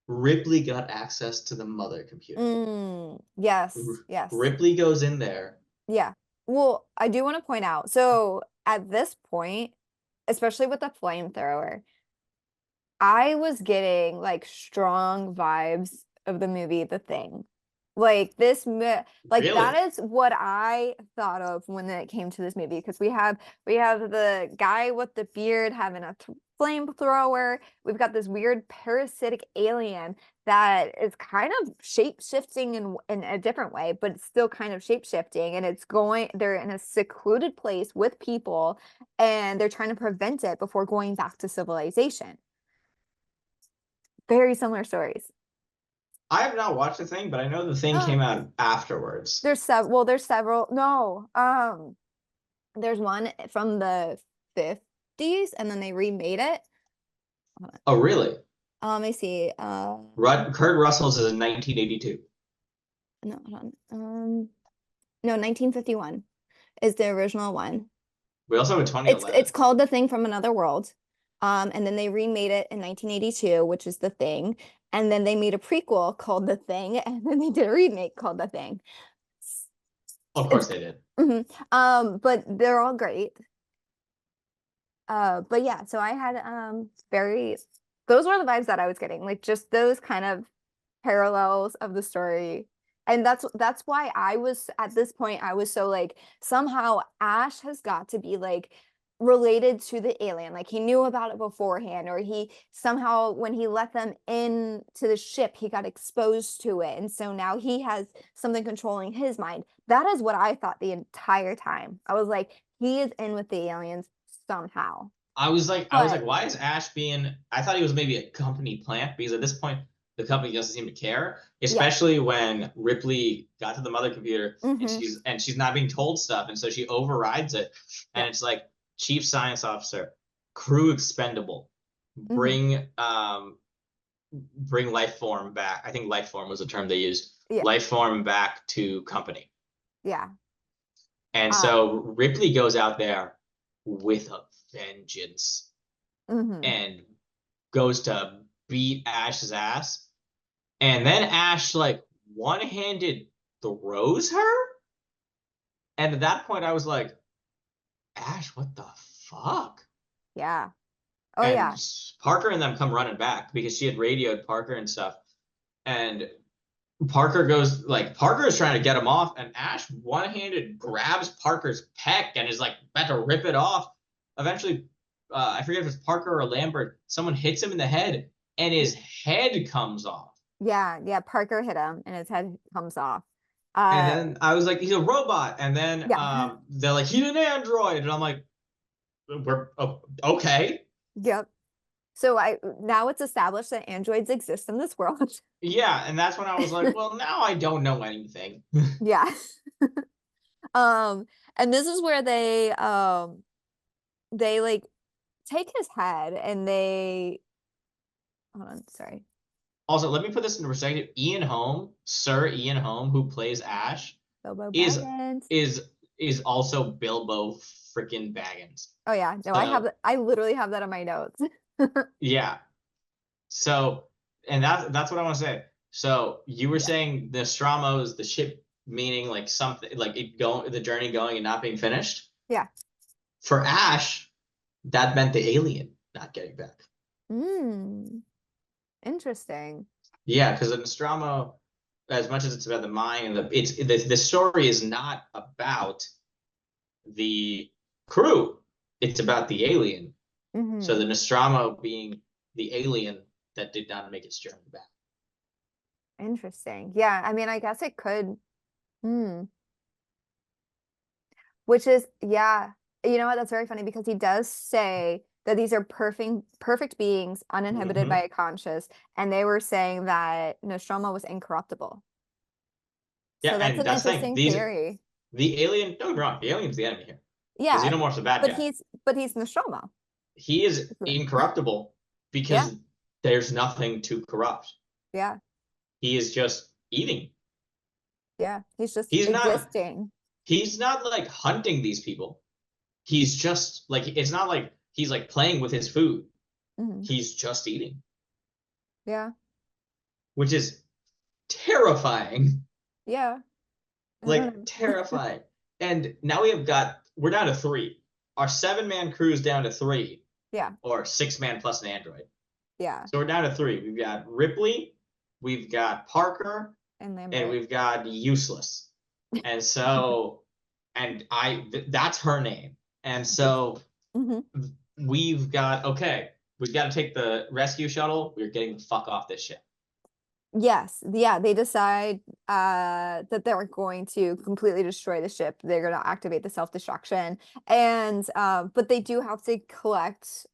Ripley got access to the mother computer. Yes. Yes. Ripley goes in there. Yeah. Well, I do want to point out, so at this point, especially with the flamethrower, I was getting like strong vibes of the movie The Thing. Like like that Really? is what I thought of when it came to this movie, because we have the guy with the beard having a flamethrower. We've got this weird parasitic alien that is kind of shape shifting in a different way, but it's still kind of shape shifting, and they're in a secluded place with people, and they're trying to prevent it before going back to civilization. Very similar stories. I have not watched the thing, but I know the thing came out afterwards. There's several. No, there's one from the 50s, and then they remade it. Oh, really? Let me see. Kurt Russell's is in 1982. No, hold on. No, 1951 is the original one. We also have a It's 2011. called The Thing from Another World. And then they remade it in 1982, which is The Thing. And then they made a prequel called The Thing, and then they did a remake called The Thing. Of It's course they did. but they're all great. But yeah, so I had very those were the vibes that I was getting, like just those kind of parallels of the story. And that's why I was at this point, I was so like, somehow Ash has got to be like related to the alien. Like he knew about it beforehand, or he somehow, when he let them in to the ship, he got exposed to it. And so now he has something controlling his mind. That is what I thought the entire time. I was like, he is in with the aliens somehow. I was like, But why is Ash being? I thought he was maybe a company plant because at this point the company doesn't seem to care, yeah. especially when Ripley got to the mother computer and Mm-hmm. she's not being told stuff, and so she overrides it, and Yeah. it's like chief science officer, crew expendable, Mm-hmm. bring life form back. I think life form was the term they used. Yeah. Life form back to company. Yeah. And Uh, so Ripley goes out there with a vengeance mm-hmm. and goes to beat Ash's ass. And then Ash like one-handed throws her. And at that point I was like, Ash, what the fuck? Yeah. Oh And yeah. Parker and them come running back because she had radioed Parker and stuff. And Parker goes like Parker is trying to get him off, and Ash one-handed grabs Parker's peck and is like about to rip it off. Eventually, I forget if it's Parker or Lambert. Someone hits him in the head, and his head comes off. Yeah. Yeah. Parker hit him and his head comes off. And Uh then I was like, he's a robot. And then yeah. they're like, he's an android, and I'm like, we're okay. Yep. So I now it's established that androids exist in this world. Yeah, and that's when I was like, well, now I don't know anything. Yeah. Um, and this is where they like take his head and they hold on, sorry. Also, let me put this into perspective. Sir Ian Holm, who plays Ash, Bilbo is Baggins. is is also Bilbo freaking Baggins. Oh yeah, no, So I literally have that on my notes. yeah. So and that's what I want to say. So you were Yeah. saying the Nostromo is the ship, meaning like something like it going the journey going and not being finished. Yeah. For Ash, that meant the alien not getting back. Mm, interesting. Yeah, because the Nostromo, as much as it's about the mind and the story is not about the crew. It's about the alien. So Hmm. the Nostromo being the alien that did not make its journey back. Interesting. Yeah, I mean, I guess it could. Hmm. Which is, yeah, you know what? That's very funny because he does say that these are perfect beings, uninhibited Mhm. by a conscience, and they were saying that Nostromo was incorruptible. Yeah, So that's and an that's the thing. interesting theory. The alien. Don't get me wrong. The alien's the enemy here. The Yeah, xenomorph's a bad guy. but he's Nostromo. He is incorruptible Yeah, because there's nothing to corrupt. yeah, He is just eating. yeah. He's just He's not. existing. He's not like hunting these people. He's just like it's not like he's like playing with his food. Hmm. He's just eating, Yeah, which is terrifying. yeah. I Like don't know. terrifying. And now we're down to three. Our 7-man crew is down to three, Yeah, or 6-man plus an android. yeah. So we're down to three. We've got Ripley, we've got Parker, And and Lambert. we've got Useless. And so, that's her name. And so Hmm. we've got to take the rescue shuttle. We're getting the fuck off this ship. Yes, yeah, they decide that they're going to completely destroy the ship. They're going to activate the self-destruction. And but they do have to collect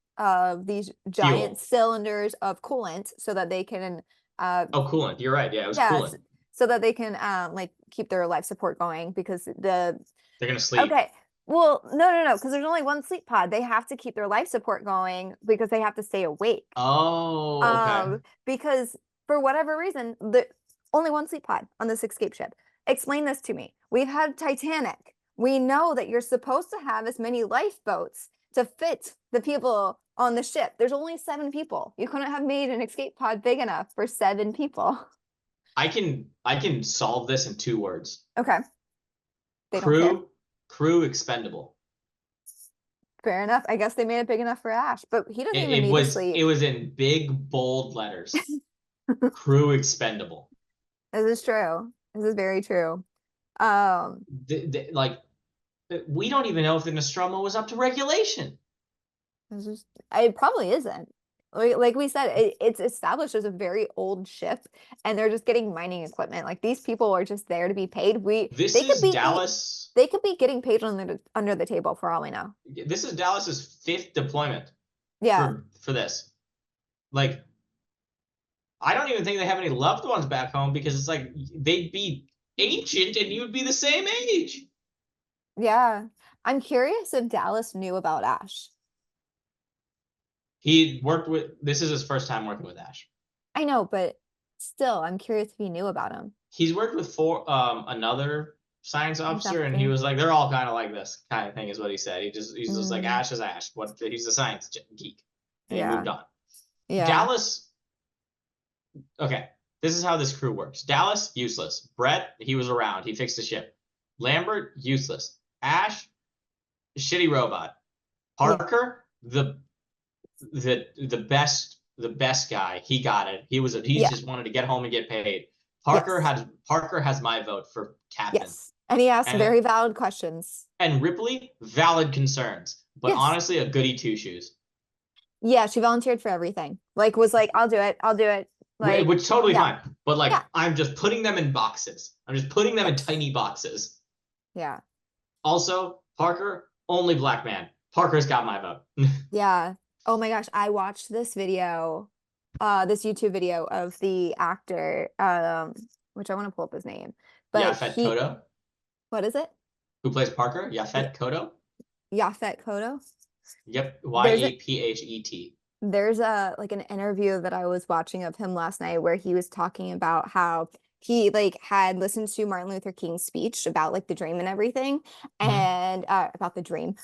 these giant Fuel. cylinders of coolant so that they can Oh, coolant. You're right. Yeah, it was yeah, coolant. so that they can like keep their life support going because the They're gonna sleep. okay. Well, no, because there's only one sleep pod. They have to keep their life support going because they have to stay awake. Oh, okay. Because for whatever reason, the only one sleep pod on this escape ship. Explain this to me. We've had Titanic. We know that you're supposed to have as many lifeboats to fit the people on the ship. There's only 7 people. You couldn't have made an escape pod big enough for 7 people. I can solve this in 2 words. Okay. They don't care. Crew expendable. Fair enough. I guess they made it big enough for Ash, but he doesn't It, even it need to was it sleep. was in big bold letters. Crew expendable. This is true. This is very true. Um, Like we don't even know if the Nostromo was up to regulation. this is, it probably isn't. Like we said, it's established as a very old ship, and they're just getting mining equipment. Like these people are just there to be paid. This They could is be Dallas. they could be getting paid under the table for all we know. This is Dallas's 5th deployment Yeah, for this. Like I don't even think they have any loved ones back home because it's like they'd be ancient and you'd be the same age. yeah. I'm curious if Dallas knew about Ash. He worked with. This is his first time working with Ash. I know, but still, I'm curious if he knew about him. He's worked with another science He's officer, and he officer. was like, they're all kind of like this kind of thing, is what he said. He's just like Mm, Ash is Ash. What he's a science geek, and he yeah, moved on. yeah, Dallas. Okay, this is how this crew works. Dallas useless. Brett he was around. He fixed the ship. Lambert useless. Ash shitty robot. yeah, Parker the best guy. He got it. He yeah, just wanted to get home and get paid. yes, Parker has my vote for captain. yes. And he asked And very valid questions. and Ripley, valid concerns, but Yes. honestly a goody two shoes. Yeah, she volunteered for everything. Like was like, I'll do it. I'll do it. Like, Which totally yeah, fine. But like yeah, I'm just putting them in boxes. I'm just putting them in yes, tiny boxes. yeah, Also, Parker, only black man. Parker's got my vote. yeah. Oh my gosh, I watched this YouTube video of the actor, which I want to pull up his name, but Yafet Kodo, what is it? who plays Parker. Y- Yafet Kodo. Yaphet Kotto. Yep, There's a Yaphet. there's a like an interview that I was watching of him last night where he was talking about how he like had listened to Martin Luther King's speech about like the dream and everything, Mm-hmm. and about the dream.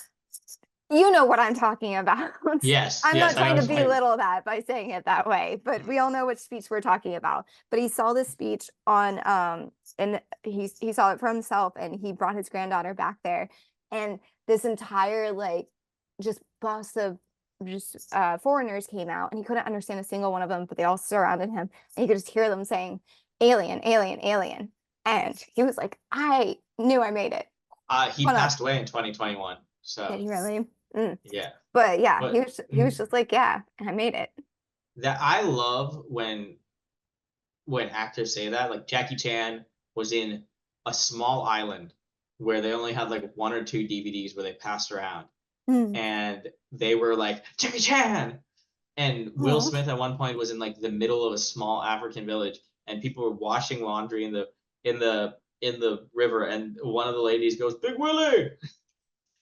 You know what I'm talking about. Yes, I'm not yes, I know trying to what you're talking. belittle that by saying it that way, but we all know which speech we're talking about. But he saw this speech on and he saw it for himself, and he brought his granddaughter back there, and this entire like just bus of just foreigners came out, and he couldn't understand a single one of them, but they all surrounded him, and he could just hear them saying alien, alien, alien. And he was like, I knew I made it. He Hold on. passed away in 2021. Did So he really? Mm. yeah, But yeah, but he was just like, yeah, I made it. that I love when actors say that. Like Jackie Chan was in a small island where they only had like 1 or 2 DVDs where they passed around, Mm. and they were like, Jackie Chan. And Will Aw. Smith at one point was in like the middle of a small African village, and people were washing laundry in the river, and one of the ladies goes, Big Willie,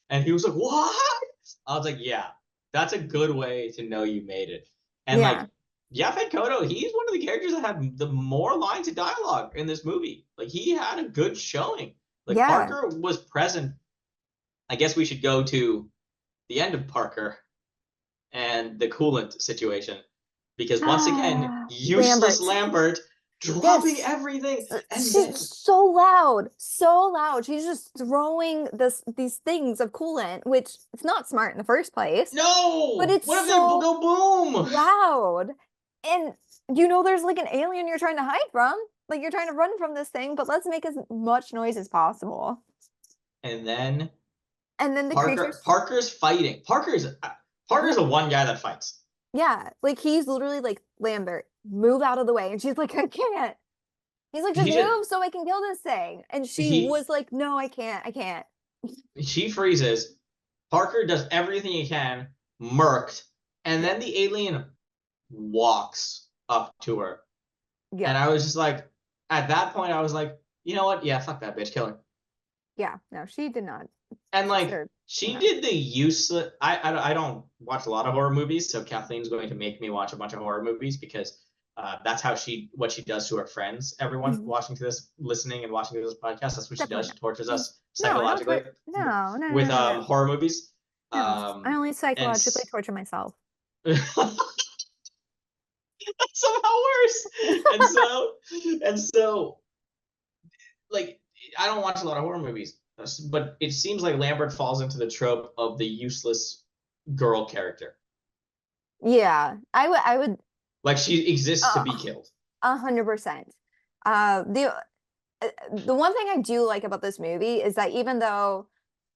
and he was like, what? I was like, yeah, that's a good way to know you made it. And Yeah. like Yaphet Kotto, he's one of the characters that had the more lines of dialogue in this movie. Like he had a good showing. Like Yeah. Parker was present. I guess we should go to the end of Parker and the coolant situation. Because once again, useless Lambert. Lambert dropping Yes. everything, and She's then so loud, so loud. She's just throwing these things of coolant, which it's not smart in the first place, but no, it's what if they so go boom? loud. And there's like an alien you're trying to hide from. Like you're trying to run from this thing, but let's make as much noise as possible. And then And then the Parker creatures, Parker's fighting. Parker's yeah, the one guy that fights. yeah, like he's literally like, Lambert, move out of the way. And she's like, I can't. He's like, just He just move so I can kill this thing. And she he was like, no, I can't. I can't. she freezes. Parker does everything he can, murked, and Yeah. then the alien walks up to her. Yeah. And I was just like, at that point, I was like, you know what? Yeah, fuck that bitch, kill her. Yeah. No, she did not And like deserve. she No. did the useless. I don't watch a lot of horror movies, so Kathleen's going to make me watch a bunch of horror movies because that's how what she does to her friends. Everyone Mhm. watching to this, listening and watching to this podcast, that's what she Definitely does. not. She tortures us No, I don't psychologically no, no, with no, no, no. horror movies. No. I only And psychologically torture myself. somehow worse. And so and so like I don't watch a lot of horror movies, but it seems like Lambert falls into the trope of the useless girl character. Yeah. I would Like she exists to uh, be killed. 100%. The one thing I do like about this movie is that even though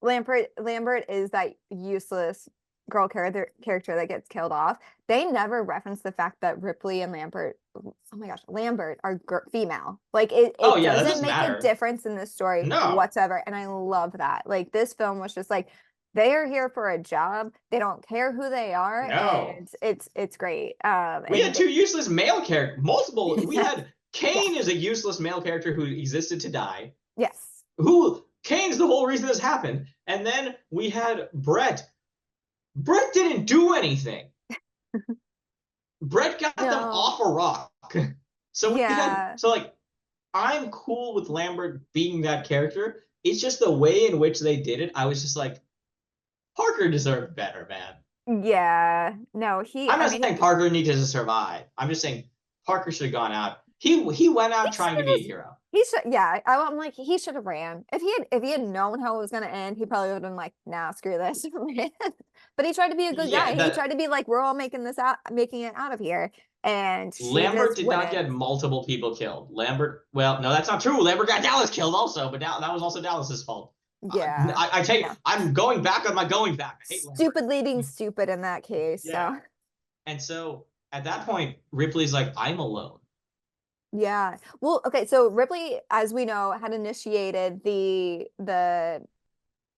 Lambert is that useless girl character that gets killed off, they never reference the fact that Ripley and Lambert, oh my gosh, Lambert are female. Like Oh it yeah, that doesn't doesn't make a matter. difference in this story No, whatsoever, and I love that. Like this film was just like, they are here for a job. They don't care who they are, no. and it's great. We had And two useless male characters. Multiple. We yes, had yes, Kane is a useless male character who existed to die. yes. Who Kane's the whole reason this happened. And then we had Brett. Brett didn't do anything. Brett got them No, off a rock. So we had yeah. so like I'm cool with Lambert being that character. It's just the way in which they did it. I was just like, Parker deserved better, man. Yeah. No, I'm I not mean, saying Parker needed to survive. I'm just saying Parker should have gone out. He went he out should trying to have be a just, hero. he should, yeah, I'm like, he should have ran. If he had known how it was gonna end, he probably would have been like, nah, screw this, ran. But he tried to be a good Yeah, guy. He that tried to be like, we're all making it out of here. And she Lambert just did not wouldn't. get multiple people killed. Lambert, well, no, that's not true. Lambert got Dallas killed also, but that was also Dallas's fault. Yeah. I take, No. I'm going back on my going back. I hate Lambert. Stupid leading stupid in that case. Yeah, So and so at that point, Ripley's like, I'm alone. yeah. Well, okay, so Ripley, as we know, had initiated the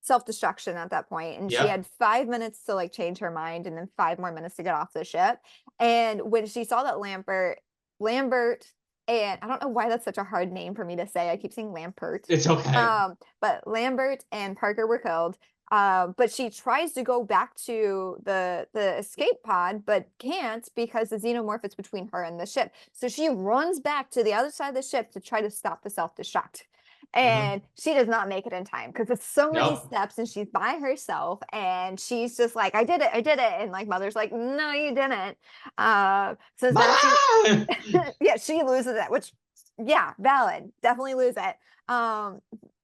self-destruction at that point, and she Yep. had 5 minutes to like change her mind and then 5 more minutes to get off the ship. And when she saw that Lambert, and I don't know why that's such a hard name for me to say, I keep saying Lampert. It's okay. But Lambert and Parker were killed. But she tries to go back to the escape pod, but can't because the xenomorph is between her and the ship. So she runs back to the other side of the ship to try to stop the self-destruct. Mm-hmm. And she does not make it in time because it's so many Nope. steps and she's by herself and she's just like, I did it, I did it. And like mother's like, no, you didn't. So then she Mama! yeah, she loses it, which yeah, valid. Definitely lose it.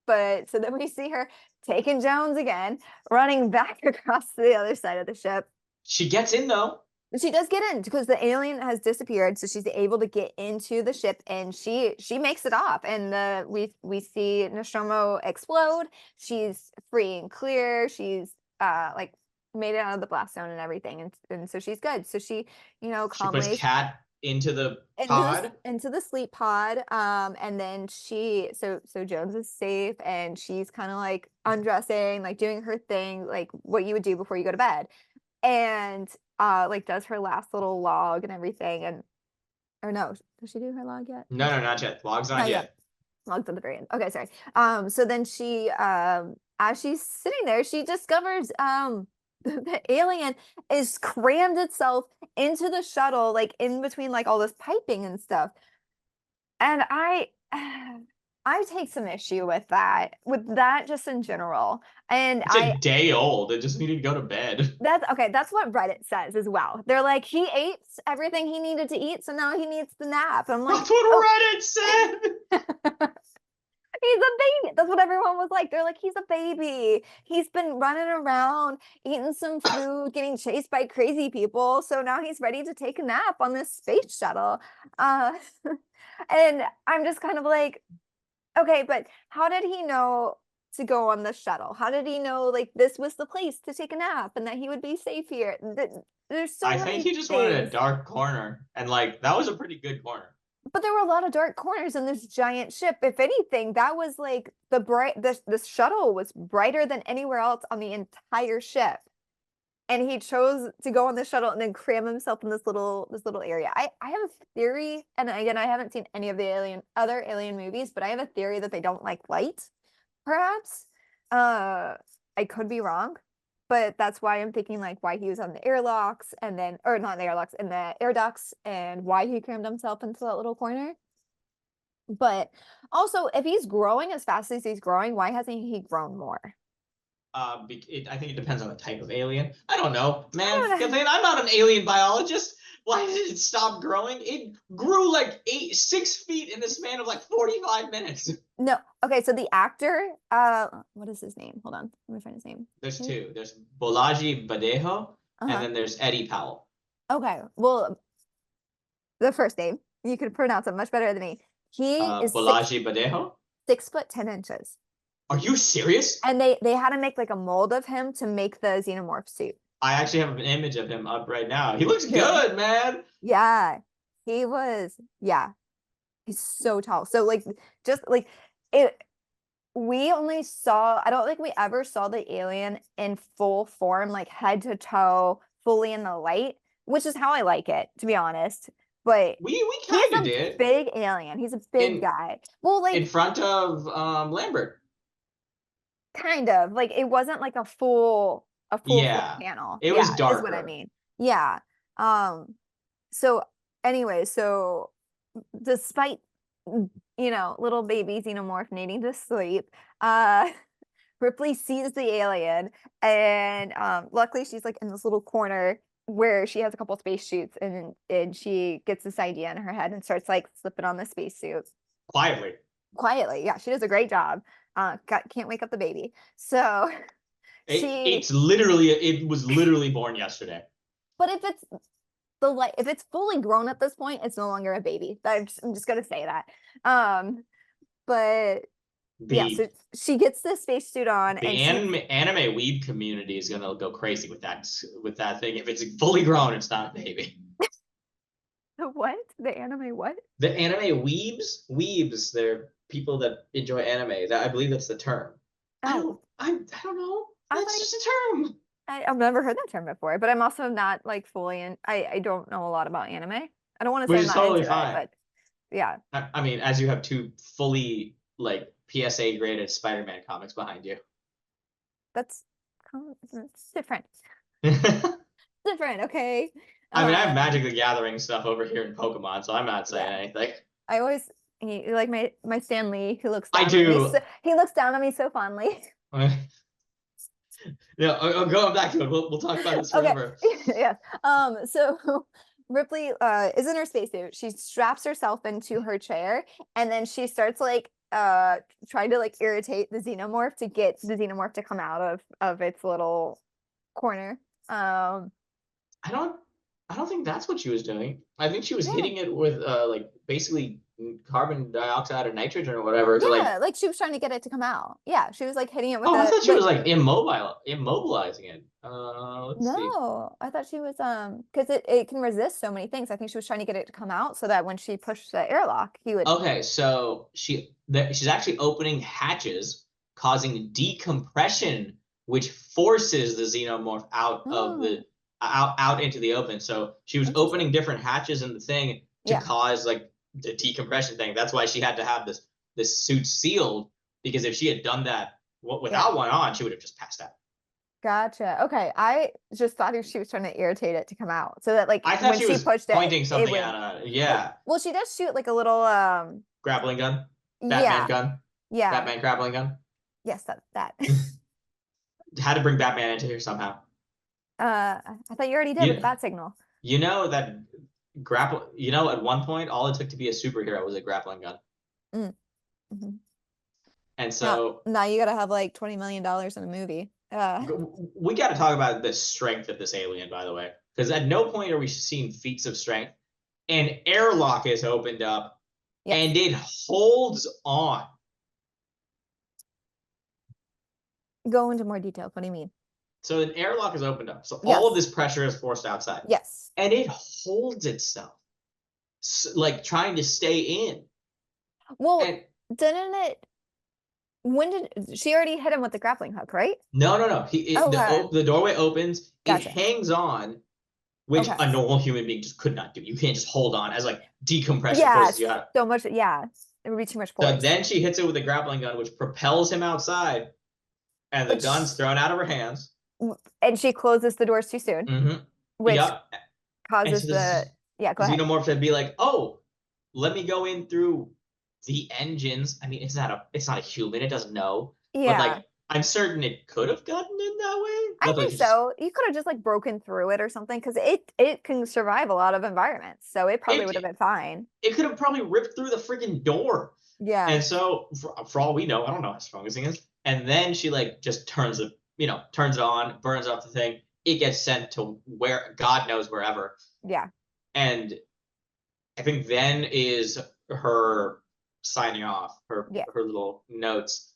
But so then we see her taking Jones again, running back across to the other side of the ship. She gets in though. She does get in because the alien has disappeared, so she's able to get into the ship, and she makes it off. And we see Nostromo explode. She's free and clear. She's like made it out of the blast zone and everything, and so she's good. So she She puts calmly Cat into the into pod. the sleep pod. And then so Jones is safe and she's kind of like undressing, like doing her thing, like what you would do before you go to bed. And like does her last little log and everything. And or no, does she do her log yet? No, no, not yet. Log's not Not yet. yet. Log's at the very end. Okay, sorry. So then she as she's sitting there, she discovers the alien is crammed itself into the shuttle, like in between like all this piping and stuff. And I take some issue with that just in general. And It's a day old. It just needed to go to bed. that's okay, that's what Reddit says as well. They're like, he ate everything he needed to eat, so now he needs the nap. I'm like, That's what oh, Reddit said. he's a baby. That's what everyone was like. They're like, he's a baby. He's been running around, eating some food, getting chased by crazy people. So now he's ready to take a nap on this space shuttle. Uh, and I'm just kind of like, okay, but how did he know to go on the shuttle? How did he know like this was the place to take a nap and that he would be safe here? There's so I think many he just wanted a things. dark corner, and like that was a pretty good corner. But there were a lot of dark corners in this giant ship. If anything, that was like this shuttle was brighter than anywhere else on the entire ship. And he chose to go on the shuttle and then cram himself in this little area. I have a theory, and again, I haven't seen any of the other alien movies, but I have a theory that they don't like light, perhaps. I could be wrong, but that's why I'm thinking like why he was on the airlocks and then or not the airlocks in the air ducts and why he crammed himself into that little corner. But also, if he's growing as fast as he's growing, why hasn't he grown more? I think it depends on the type of alien. I don't know, man. I don't know. I'm not an alien biologist. Why did it stop growing? It grew like 6 feet in the span of like 45 minutes. No. Okay, so the actor, what is his name? Hold on. Let me find his name. There's two. There's Bolaji Badejo, and Uh-huh. then there's Eddie Powell. Okay. Well, the first name. You could pronounce it much better than me. He is Bolaji Badejo? 6 foot 10 inches. Are you serious? And they had to make like a mold of him to make the xenomorph suit. I actually have an image of him up right now. He looks Yeah. good, man. Yeah. He was, yeah. He's so tall. So like just like it we only saw, I don't think we ever saw the alien in full form, like head to toe, fully in the light, which is how I like it, to be honest. But We he's kind of a did big alien. He's a big in guy. Well, in like front of Lambert. kind of like it wasn't like a full full Yeah, panel. it was Yeah, is what I darker. mean. Yeah. So anyway, so despite little baby xenomorph needing to sleep, uh Ripley sees the alien and luckily she's like in this little corner where she has a couple spacesuits and she gets this idea in her head and starts like slipping on the spacesuit Quietly. quietly. Yeah, she does a great job. Can't wake up the baby. So she It was literally born yesterday. but if it's fully grown at this point, it's no longer a baby. I'm just gonna say that. But yeah, The so she gets the spacesuit on the and she anime weeb community is gonna go crazy with that thing. If it's fully grown, it's not a baby. what? The anime what? The anime weebs, they're people that enjoy anime. That I believe that's the term. Oh, I don't know. I'm That's like just a term. I've never heard that term before, but I'm also not like fully in. I don't know a lot about anime. I don't want to say Which I'm is not totally into it, fine. but yeah, I mean, as you have two fully like PSA graded Spider-Man comics behind you. that's it's different. I Different, okay. mean, I have Uh, Magic the Gathering stuff over here in Pokemon, so I'm not saying yeah. anything. I always like my Stan Lee who looks I down on me. So, do. he looks down on me so fondly. Yeah, going back to it. We'll talk about this Okay. forever. Yes. So Ripley is in her spacesuit. She straps herself into her chair and then she starts like trying to like irritate the xenomorph to get the xenomorph to come out of its little corner. I don't I don't think that's what she was doing. I think she was Yeah. hitting it with like basically carbon dioxide or nitrogen or whatever to like. Yeah, like she was trying to get it to come out. Yeah, she was like hitting it with Oh, I a thought she like was like immobilizing it. Let's see. no, I thought she was because it can resist so many things. I think she was trying to get it to come out so that when she pushed the airlock, he would. Okay, so she's actually opening hatches, causing decompression, which forces the xenomorph Oh, out into the open. So she was opening interesting. different hatches in the thing to Yeah, cause like the decompression thing. That's why she had to have this suit sealed, because if she had done that yeah. without one on, she would have just passed out. Gotcha. Okay, I just thought she was trying to irritate it to come out so that like I thought when she she was pushed it, pointing it something would. at a, Well, yeah, well, she does shoot like a little grappling gun, Batman yeah, gun, yeah. Batman grappling gun. Yes, that. Had to bring Batman into here somehow. I thought you already did with the You bat signal. you know that grapple. You know, at one point, all it took to be a superhero was a grappling gun, Mm, mhm. and Now, so now you gotta have like $20 million in a movie. we got to talk about the strength of this alien, by the way, because at no point are we seeing feats of strength. An airlock is opened up, Yes. and it holds on. Go into more details. What do you mean? So an airlock is opened up, so all of Yes. this pressure is forced outside, Yes. and it holds itself, like trying to stay in. Well, And didn't it? When did she already hit him with the grappling hook, right? no. Okay. The doorway opens. It Gotcha. hangs on, which Okay. a normal human being just could not do. You can't just hold on as like decompression Yeah, forces you out. so much. Yeah, it would be too much So force. then she hits it with a grappling gun, which propels him outside, and the But gun's thrown out of her hands. and she closes the doors too soon, Mm-hmm. which Yep. And causes so the. this Yeah, go ahead. xenomorph should be like, oh, let me go in through the engines. I mean, it's not a human. It doesn't know, but Yeah, like I'm certain it could have gotten in that way. I Not that it think could just so. You could have just like broken through it or something because it can survive a lot of environments, so it probably would have it been fine. it could have probably ripped through the freaking door. Yeah, And so, for all we know, I don't know how strong this thing is. And then she like just turns it on, burns off the thing. It gets sent to where God knows wherever. yeah, And I think then is her signing off, yeah, her little notes.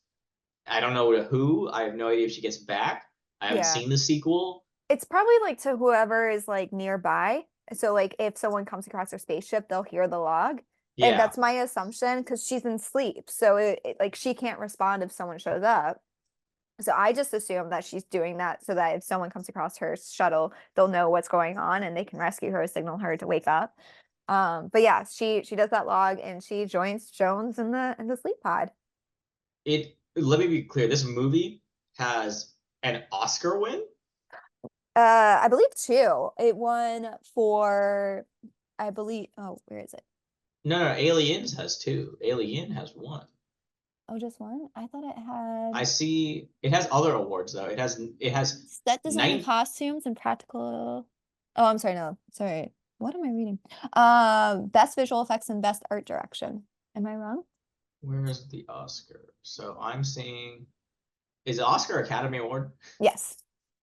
I don't know to who. I have no idea if she gets back. I haven't yeah. seen the sequel. It's probably like to whoever is like nearby. So like if someone comes across her spaceship, they'll hear the log. And Yeah, that's my assumption because she's in sleep. So like she can't respond if someone shows up. So I just assume that she's doing that so that if someone comes across her shuttle, they'll know what's going on and they can rescue her, signal her to wake up. But yeah, she does that log and she joins Jones in the sleep pod. it. Let me be clear. This movie has an Oscar win. I believe two. It won for I believe where is it? No, Aliens has two. Alien has one. Oh, just one? I thought it I had see it has other awards though. It has set design, nine. costumes, and practical. Oh, I'm sorry, no, sorry. What am I reading? Best visual effects and best art direction. Am I wrong? Where is the Oscar? So I'm seeing is it Oscar Academy Award? Yes.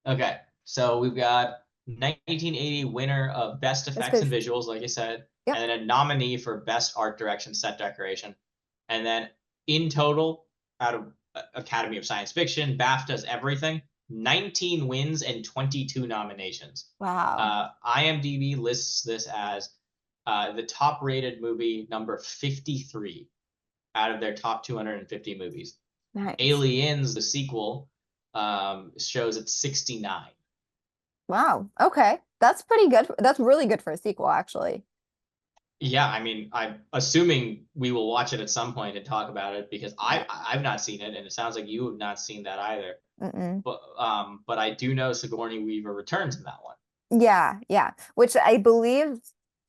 Okay, so we've got 1980 winner of best That's effects good. and visuals, like you said, Yep. and then a nominee for best art direction, set decoration, and then in total out of Academy of Science Fiction, BAFTAs, everything, 19 wins and 22 nominations. Wow. IMDb lists this as the top rated movie number 53 out of their top 250 movies. Nice. Aliens, the sequel, shows it's 69. Wow. Okay. That's pretty good. That's really good for a sequel, actually. Yeah, I mean, I'm assuming we will watch it at some point and talk about it because Yeah. I've not seen it, and it sounds like you have not seen that either. Mm-mm. But I do know Sigourney Weaver returns in that one. Yeah, yeah. Which I believe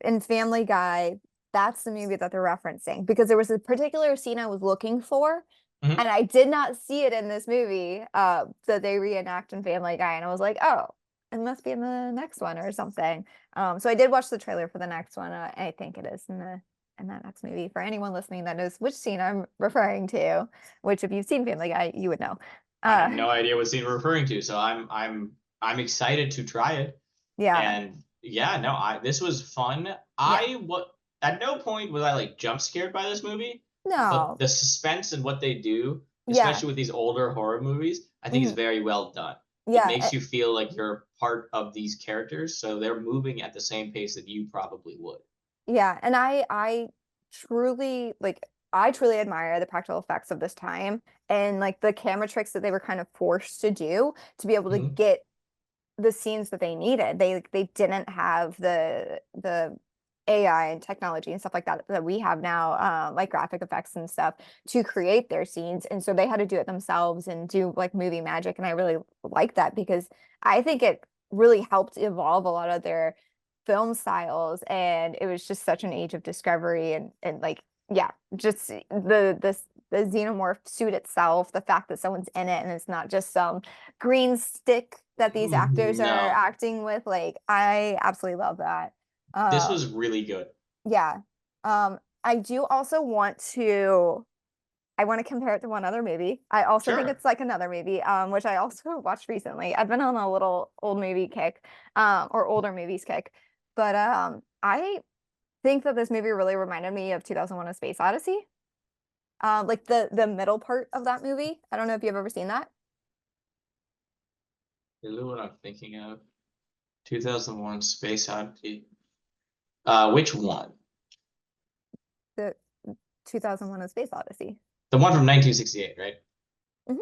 in Family Guy, that's the movie that they're referencing because there was a particular scene I was looking for, Mhm. and I did not see it in this movie that they reenact in Family Guy, and I was like, oh, it must be in the next one or something. So I did watch the trailer for the next one. I think it is in that next movie. For anyone listening that knows which scene I'm referring to, which if you've seen Family Guy, you would know. I have Uh, no idea what scene we're referring to, so I'm excited to try it. yeah, And yeah, no, I this was fun. yeah. at no point was I like jump scared by this movie, but No. the suspense and what they do, Yeah. especially with these older horror movies, I think is Mhm. very well done. It Yeah. makes you feel like you're part of these characters, so they're moving at the same pace that you probably would. Yeah, and I truly like I truly admire the practical effects of this time and like the camera tricks that they were kind of forced to do to be able to Mhm. get the scenes that they needed. They didn't have the AI and technology and stuff like that that we have now, like graphic effects and stuff to create their scenes. And so they had to do it themselves and do like movie magic. And I really like that because I think it really helped evolve a lot of their film styles. And it was just such an age of discovery and like, yeah, just the xenomorph suit itself, the fact that someone's in it and it's not just some green stick that these actors are No, acting with. Like, I absolutely love that. this Uh, was really good. yeah. I do also I want to compare it to one other movie. I also think Sure. it's like another movie, which I also watched recently. I've been on a little old movie kick, or older movies kick. But I think that this movie really reminded me of 2001: A Space Odyssey. Like the middle part of that movie. I don't know if you've ever seen that. Is what I'm thinking of? 2001 Space Odyssey. Which one? The 2001: A Space Odyssey. The one from 1968, right? Mhm.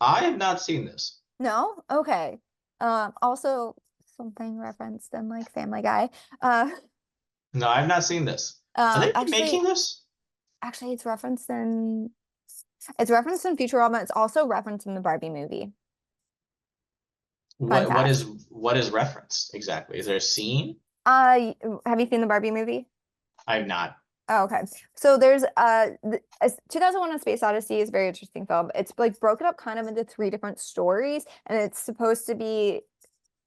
I have not seen this. No? Okay. Also something referenced in like Family Guy. Uh, No, I have not seen this. Are they actually, remaking this? actually, it's referenced in Futurama. It's also referenced in the Barbie movie. Fun What what fact. is what is referenced exactly? Is there a scene? Have you seen the Barbie movie? I have not. Oh, okay. So there's 2001: A Space Odyssey is a very interesting film. It's like broken up kind of into three different stories, and it's supposed to be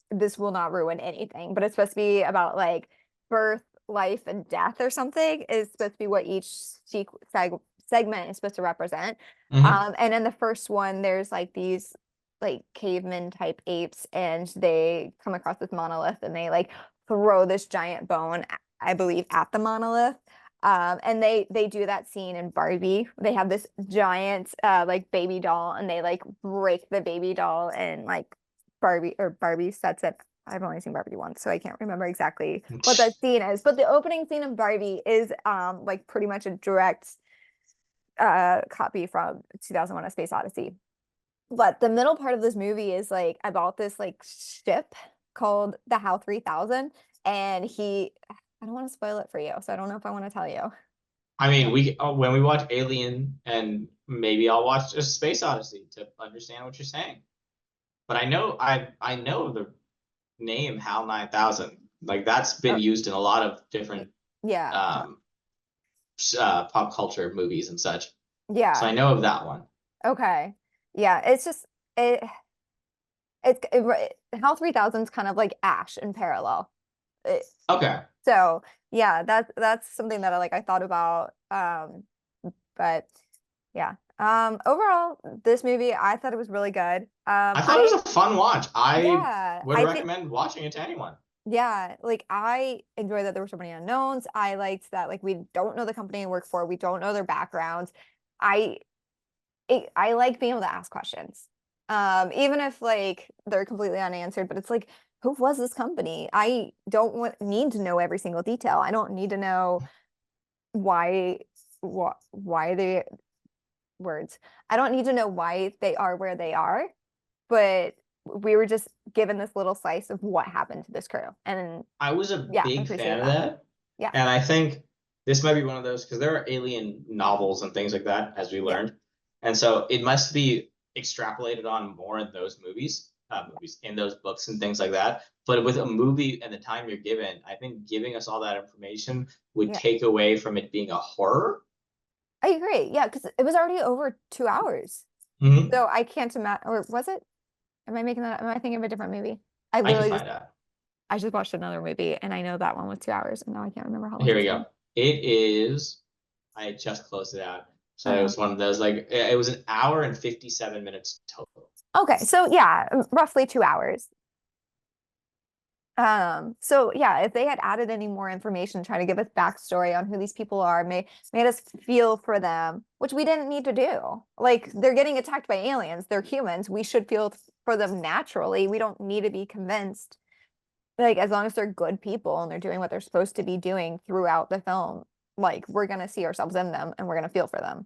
this will not ruin anything, but it's supposed to be about like birth, life, and death or something is supposed to be what each segment is supposed to represent. Hmm. And in the first one, there's like these like caveman type apes, and they come across this monolith and they like throw this giant bone, I believe, at the monolith. And they do that scene in Barbie. They have this giant like baby doll and they like break the baby doll and like Barbie sets it. I've only seen Barbie once, so I can't remember exactly what that scene is. But the opening scene of Barbie is like pretty much a direct copy from 2001: A Space Odyssey. But the middle part of this movie is like about this like ship called the HAL 3000 and I don't want to spoil it for you, so I don't know if I want to tell you. I mean, we when we watch Alien, and maybe I'll watch a Space Odyssey to understand what you're saying. But I know the name HAL 9000. Like that's been Oh, used in a lot of different yeah. um, pop culture movies and such. So I Yeah. know of that one. Okay. Yeah, it's just it HAL 3000 is kind of like Ash in parallel. It, Okay. so yeah, that's something that I thought about. But yeah. Overall, this movie I thought it was really good. I thought it was a fun watch. I Yeah, would I think recommend watching it to anyone. yeah, like I enjoy that there were so many unknowns. I liked that like we don't know the company I work for, we don't know their backgrounds. I I like being able to ask questions. Even if like they're completely unanswered, but it's like, who was this company? I don't need to know every single detail. I don't need to know why why they words. I don't need to know why they are where they are, but we were just given this little slice of what happened to this crew. And I was a yeah, I big fan appreciate of that. that. Yeah. And I think this might be one of those because there are alien novels and things like that, as we Yeah. learned. And so it must be extrapolated on more in those movies in those books and things like that. But with a movie and the time you're given, I think giving us all that information would Yeah. take away from it being a horror. I agree. Yeah, because it was already over 2 hours. Hmm. So I can't imagine, or was it? Am I making that? Am I thinking of a different movie? I I can literally just find out. I just watched another movie and I know that one was 2 hours and now I can't remember how long Here we it's go. been. It is. I just closed it out. So it Uh, was one of those like it was an hour and 57 minutes total. okay, so yeah, roughly 2 hours. So yeah, if they had added any more information, trying to give us backstory on who these people are, made us feel for them, which we didn't need to do. Like they're getting attacked by aliens, they're humans. We should feel for them naturally. We don't need to be convinced. Like as long as they're good people and they're doing what they're supposed to be doing throughout the film, like we're gonna see ourselves in them and we're gonna feel for them.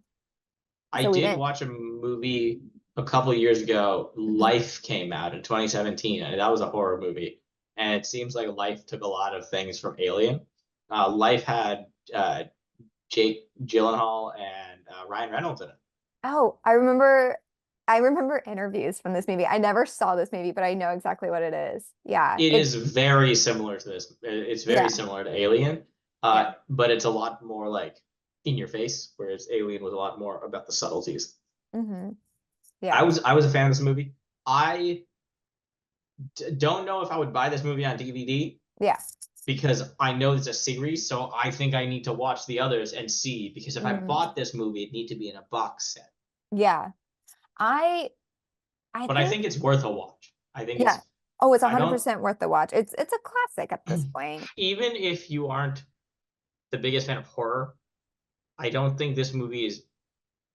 I So we did didn't. watch a movie a couple years ago. Mhm. Life came out in 2017, and that was a horror movie. And it seems like Life took a lot of things from Alien. Life had Jake Gyllenhaal and Ryan Reynolds in it. Oh, I remember interviews from this movie. I never saw this movie, but I know exactly what it is. Yeah. It It is very similar to this. It's very yeah. similar to Alien, Yeah. but it's a lot more like in your face, whereas Alien was a lot more about the subtleties. Hmm. I Yeah. was I was a fan of this movie. I don't know if I would buy this movie on DVD Yeah. because I know it's a series, so I think I need to watch the others and see. Because if I Mm, bought this movie, it'd need to be in a box set. yeah. I I But I think think it's worth a watch. I think yeah. it's. Oh, it's I don't. 100% worth the watch. It's a classic at this point. Even if you aren't the biggest fan of horror, I don't think this movie is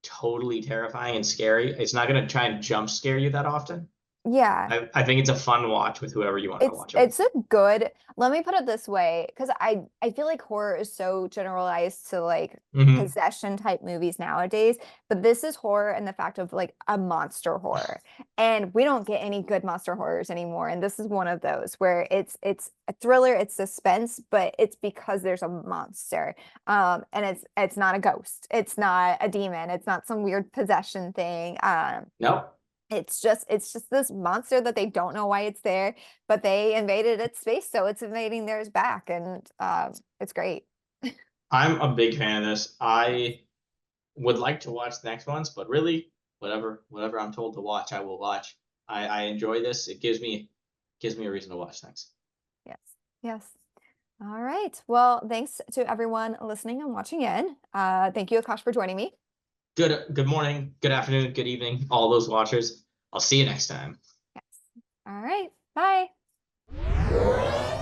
totally terrifying and scary. It's not going to try and jump scare you that often. Yeah. I think it's a fun watch with whoever you want to It's watch it with. it's a good, let me put it this way, because I feel like horror is so generalized to like Hmm. possession type movies nowadays, but this is horror and the fact of like a monster horror. And we don't get any good monster horrors anymore. And this is one of those where it's a thriller, it's suspense, but it's because there's a monster. And it's not a ghost, it's not a demon, it's not some weird possession thing. Nope. It's just this monster that they don't know why it's there, but they invaded its space, so it's invading theirs back, and it's great. I'm a big fan of this. I would like to watch the next ones, but really, whatever I'm told to watch, I will watch. I enjoy this. It gives me a reason to watch things. Yes, yes. All right. Well, thanks to everyone listening and watching in. Thank you, Akash, for joining me. Good morning, good afternoon, good evening, all those watchers. I'll see you next time. Yes. All right. Bye.